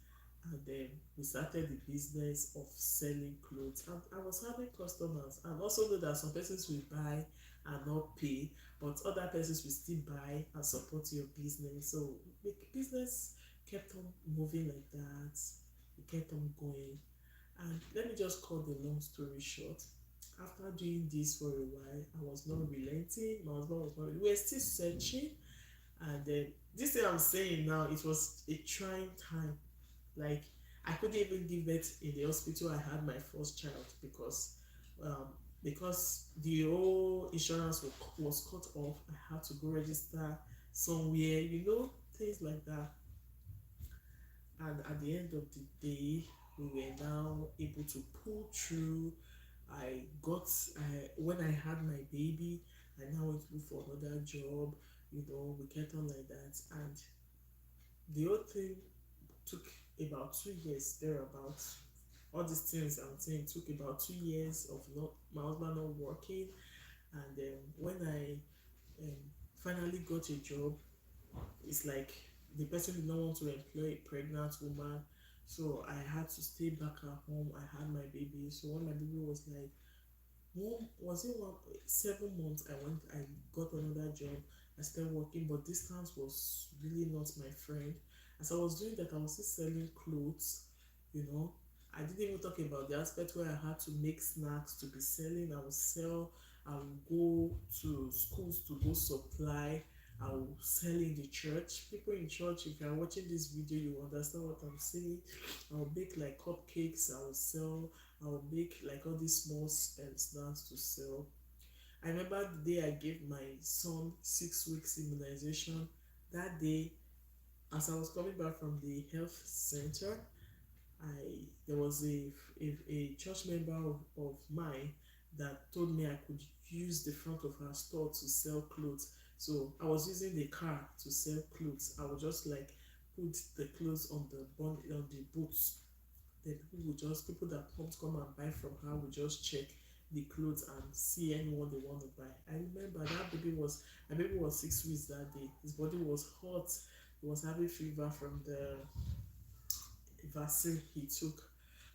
And then we started the business of selling clothes. And I was having customers. And also know that some persons will buy and not pay, but other persons will still buy and support your business. So the business kept on moving like that. It kept on going. And let me just cut the long story short. After doing this for a while, I was not relenting. My husband was not. We were still searching, and then this thing I'm saying now, it was a trying time. Like, I couldn't even give birth in the hospital I had my first child um because the whole insurance was cut off. I had to go register somewhere, things like that. And at the end of the day, we were now able to pull through. I got when I had my baby, I now went to look for another job. We kept on like that, and the whole thing took about 2 years thereabouts. All these things I'm saying took about 2 years of not my husband not working, and when I um, finally got a job, it's like the person did not want to employ a pregnant woman, so I had to stay back at home. I had my baby, so when my baby was like, one was it one 7 months, I got another job. I started working, but distance was really not my friend. As I was doing that, I was still selling clothes. you know I didn't even talk about the aspect where I had to make snacks to be selling. I would sell, I would go to schools to go supply, I will sell in the church. People in church, if you are watching this video, you understand what I'm saying. I will bake like cupcakes, I will sell. I will make like all these small snacks to sell. I remember the day I gave my son 6 weeks immunization. That day, as I was coming back from the health center, there was a church member of mine that told me I could use the front of her store to sell clothes. So I was using the car to sell clothes. I would just like put the clothes on the boots. Then people that come to come and buy from her would just check the clothes and see anyone they want to buy. I remember that my baby was 6 weeks that day. His body was hot. He was having fever from the vaccine he took.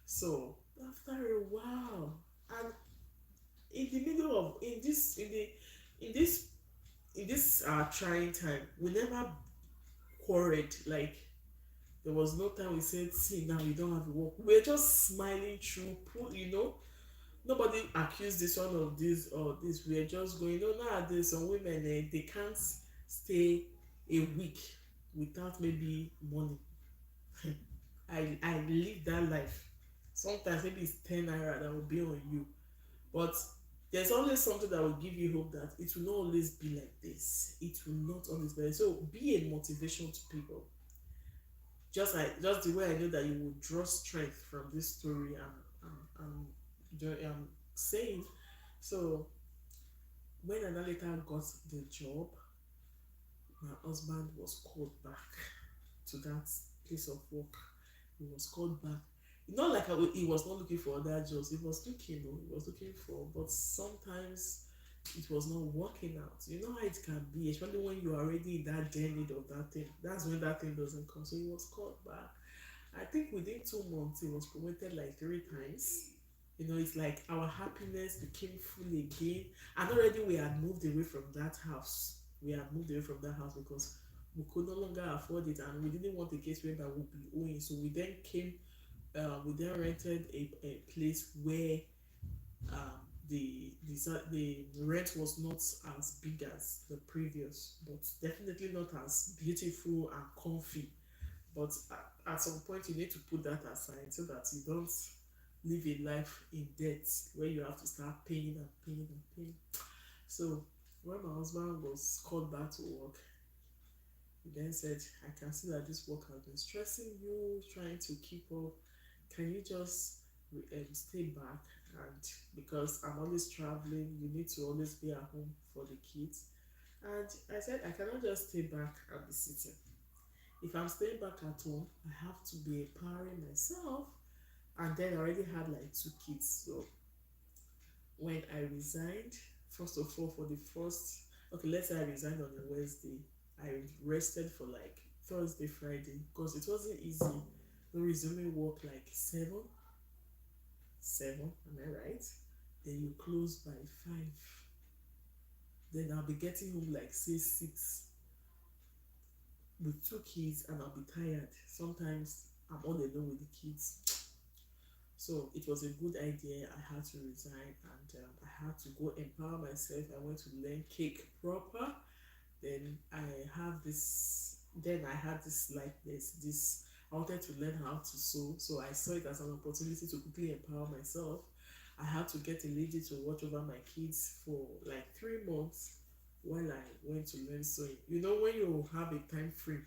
So after a while, and in the middle of in this trying time, we never quarreled. Like, there was no time we said, "See, now you don't have to work." We're just smiling through, Nobody accused this one of this or this. We are just going. Nowadays some women, they can't stay a week without maybe money. I live that life. Sometimes maybe it's 10 naira that will be on you, but there's always something that will give you hope that it will not always be like this. It will not always be like, so be a motivation to people. Just the way I know that you will draw strength from this story I'm saying. So when I later got the job, my husband was called back to that place of work. He was called back. Not like he was not looking for other jobs. He was looking, oh, he was looking for, but sometimes it was not working out. You know how it can be, especially when you're already in that journey of that thing. That's when that thing doesn't come. So he was called back. I think within 2 months, he was promoted like 3 times. It's like our happiness became full again. And already we had moved away from that house. We had moved away from that house because we could no longer afford it, and we didn't want a case where that would be owing. So we then rented a place where the rent was not as big as the previous, but definitely not as beautiful and comfy. But at some point, you need to put that aside so that you don't live a life in debt where you have to start paying and paying and paying. So when my husband was called back to work, he then said, I can see that this work has been stressing you, trying to keep up. Can you just stay back? And because I'm always traveling, you need to always be at home for the kids. And I said, I cannot just stay back and be sitting. If I'm staying back at home, I have to be empowering myself. And then I already had like 2 kids. So when I resigned, first of all, for the first, okay, let's say I resigned on a Wednesday. I rested for like Thursday, Friday, because it wasn't easy. No, resuming work like 7, am I right? Then you close by 5. Then I'll be getting home like say 6 with 2 kids, and I'll be tired. Sometimes I'm all alone with the kids. So it was a good idea. I had to resign, and I had to go empower myself. I went to learn cake proper. Then I had this like this I wanted to learn how to sew, so I saw it as an opportunity to quickly empower myself. I had to get a lady to watch over my kids for like 3 months while I went to learn sewing. When you have a time frame,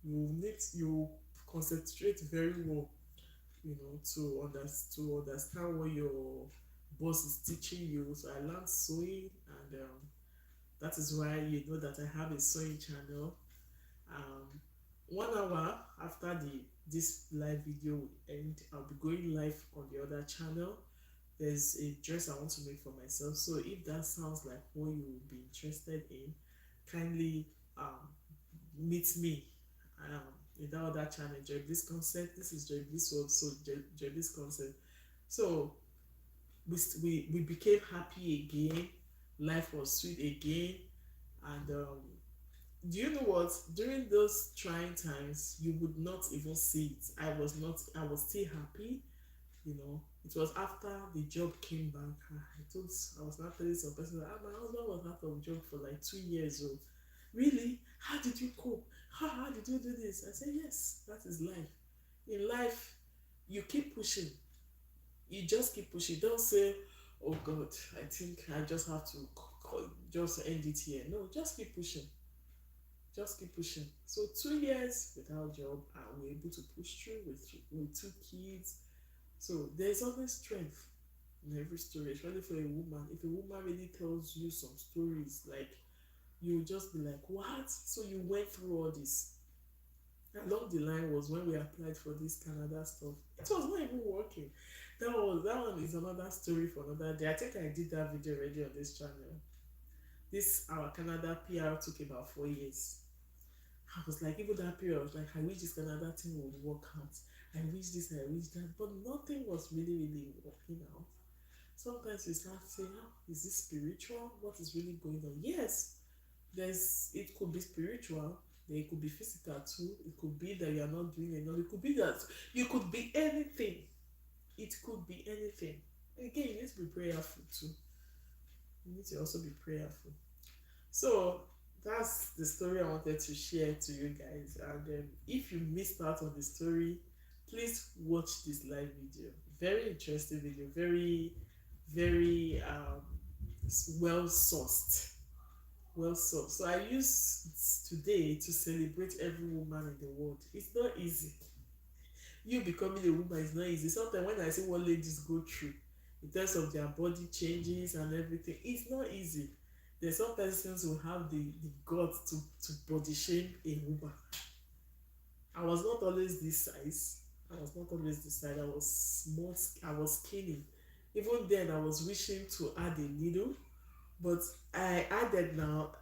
you concentrate very well, to understand what your boss is teaching you. So I learned sewing, and that is why you know that I have a sewing channel. um 1 hour after the this live video will end, I'll be going live on the other channel. There's a dress I want to make for myself, so if that sounds like what you will be interested in, kindly meet me um in that other channel, Joy Bliss Concept. This is Joy Bliss World, so Joy Bliss Concept. So we became happy again. Life was sweet again. And do you know what? During those trying times, you would not even see it. I was still happy. It was after the job came back. I was not telling some person that my husband was out of job for like 2 years old. Really? How did you cope? How did you do this? I said, yes, that is life. In life, you keep pushing. You just keep pushing. Don't say, oh God, I think I just have to just end it here. No, just keep pushing. Just keep pushing. So 2 years without job, and we're able to push through with 2 kids. So there's always strength in every story, especially for a woman. If a woman really tells you some stories, like, you'll just be like, what? So you went through all this. Along the line was when we applied for this Canada stuff. It was not even working. That one is another story for another day. I think I did that video already on this channel. This our Canada PR took about 4 years. I was like, even that period, I was like, I wish this Canada thing would work out. I wish this, I wish that, but nothing was really working out. Sometimes you start saying, oh, is this spiritual? What is really going on? Yes, it could be spiritual, then it could be physical too. It could be that you are not doing enough. It could be that you could be anything. It could be anything. Again, you need to be prayerful too. You need to also be prayerful. So that's the story I wanted to share to you guys. And if you missed out on the story, please watch this live video. Very interesting video. Very, very well sourced. Well sourced. So I use today to celebrate every woman in the world. It's not easy. You becoming a woman is not easy. Sometimes when I see what ladies go through in terms of their body changes and everything, it's not easy. There's some persons who have the guts to body shame a woman. I was not always this size. I was not always this size. I was small. I was skinny. Even then, I was wishing to add a needle, but I added now.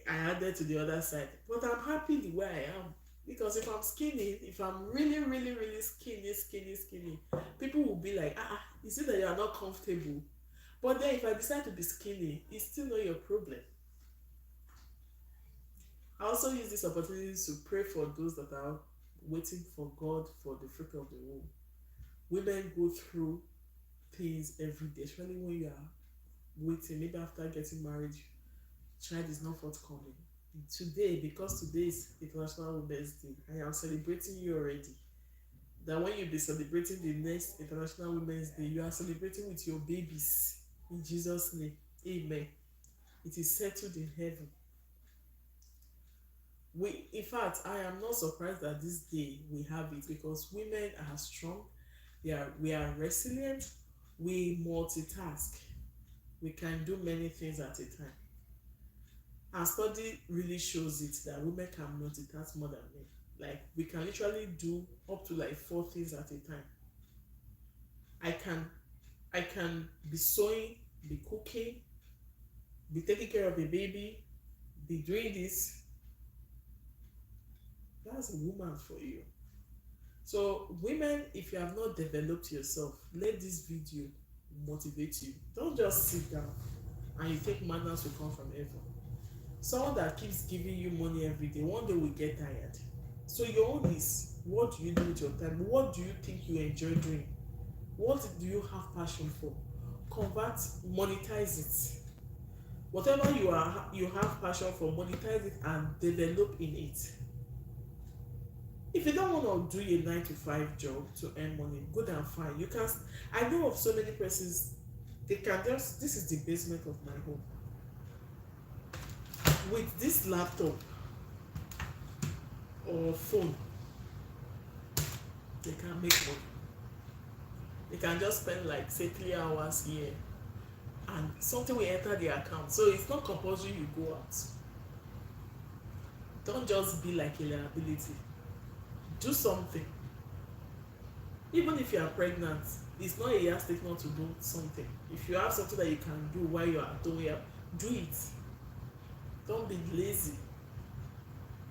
I added to the other side. But I'm happy the way I am. Because if I'm skinny, if I'm really, really, really skinny, people will be like, is it that you are not comfortable? But then if I decide to be skinny, it's still not your problem. I also use this opportunity to pray for those that are waiting for God for the fruit of the womb. Women go through things every day, especially when you are waiting, maybe after getting married, child is not forthcoming. Today, because today is International Women's Day, I am celebrating you already. That when you be celebrating the next International Women's Day, you are celebrating with your babies. In Jesus' name, amen. It is settled in heaven. In fact, I am not surprised that this day we have it because women are strong, we are resilient, we multitask, we can do many things at a time. Our study really shows it that women can multitask more than men. Like we can literally do up to like 4 things at a time. I can be sewing, be cooking, be taking care of a baby, be doing this. That's a woman for you. So women, if you have not developed yourself, let this video motivate you. Don't just sit down and you think manners will come from heaven. Someone that keeps giving you money every day, one day will get tired. So your own is, what do you do with your time? What do you think you enjoy doing? What do you have passion for? Convert, monetize it. Whatever you have passion for, monetize it and develop in it. If you don't want to do a 9 to 5 job to earn money, good and fine. You can. I know of so many persons, they can just, this is the basement of my home. With this laptop or phone, they can make money. They can just spend like say 3 hours here and something will enter their account. So it's not compulsory you go out. Don't just be like a liability. Do something. Even if you are pregnant, it's not a yardstick not to do something. If you have something that you can do while you are at home, do it. Don't be lazy.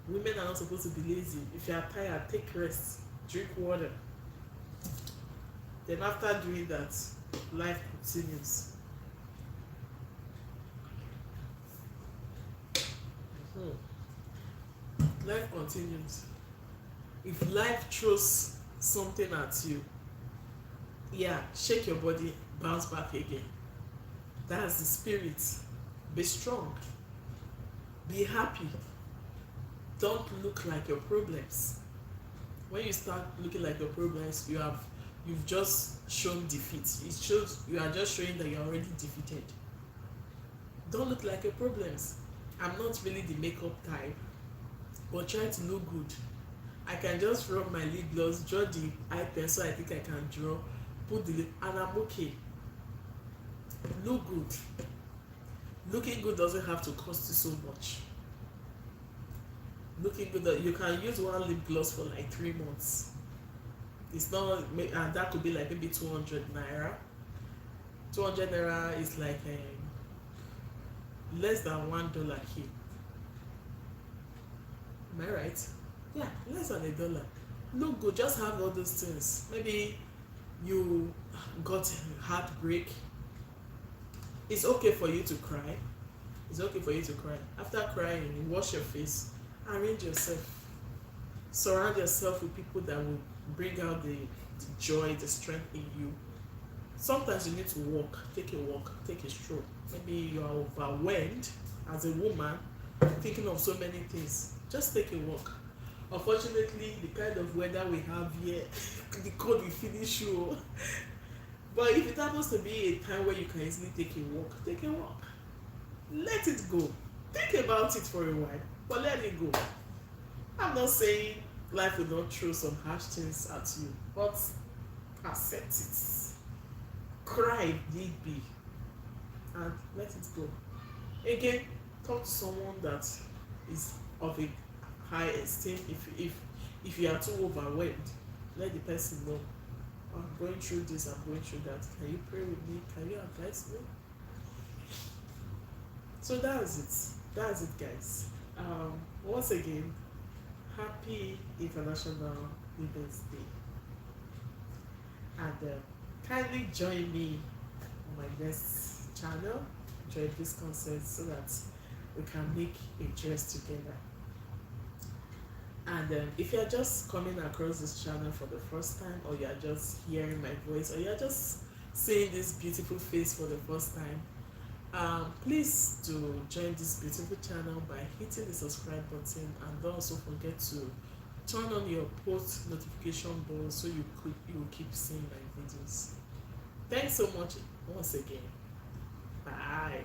Women are not supposed to be lazy. If you are tired, take rest, drink water. Then after doing that, life continues. Life continues. If life throws something at you, shake your body, bounce back again. That's the spirit. Be strong. Be happy. Don't look like your problems. When you start looking like your problems, you've just shown defeat. It shows you are just showing that you're already defeated. Don't look like your problems. I'm not really the makeup type, but try to look good. I can just rub my lip gloss, draw the eye pencil I think I can draw, put the lip, and I'm okay. Look good. Looking good doesn't have to cost you so much. Looking good, you can use one lip gloss for like 3 months. It's not, and that could be like maybe 200 naira. 200 naira is like less than $1 here. Am I right? Yeah, less than $1. Look good, just have all those things. Maybe you got heartbreak. It's okay for you to cry. It's okay for you to cry. After crying, you wash your face, arrange yourself. Surround yourself with people that will bring out the joy, the strength in you. Sometimes you need to walk, take a stroll. Maybe you are overwhelmed as a woman, thinking of so many things. Just take a walk. Unfortunately, the kind of weather we have here, the cold will finish you. But if it happens to be a time where you can easily take a walk, take a walk. Let it go. Think about it for a while, but let it go. I'm not saying life will not throw some harsh things at you, but accept it. Cry if need be, and let it go. Again, talk to someone that is of a high esteem. If you are too overwhelmed, let the person know, I'm going through this, I'm going through that. Can you pray with me? Can you advise me? So that's it. That's it, guys. Once again, happy International Women's Day. And kindly join me on my next channel, join this concept so that we can make a dress together. And if you are just coming across this channel for the first time, or you are just hearing my voice, or you are just seeing this beautiful face for the first time, please do join this beautiful channel by hitting the subscribe button, and don't also forget to turn on your post notification bell so you will keep seeing my videos. Thanks so much once again. Bye.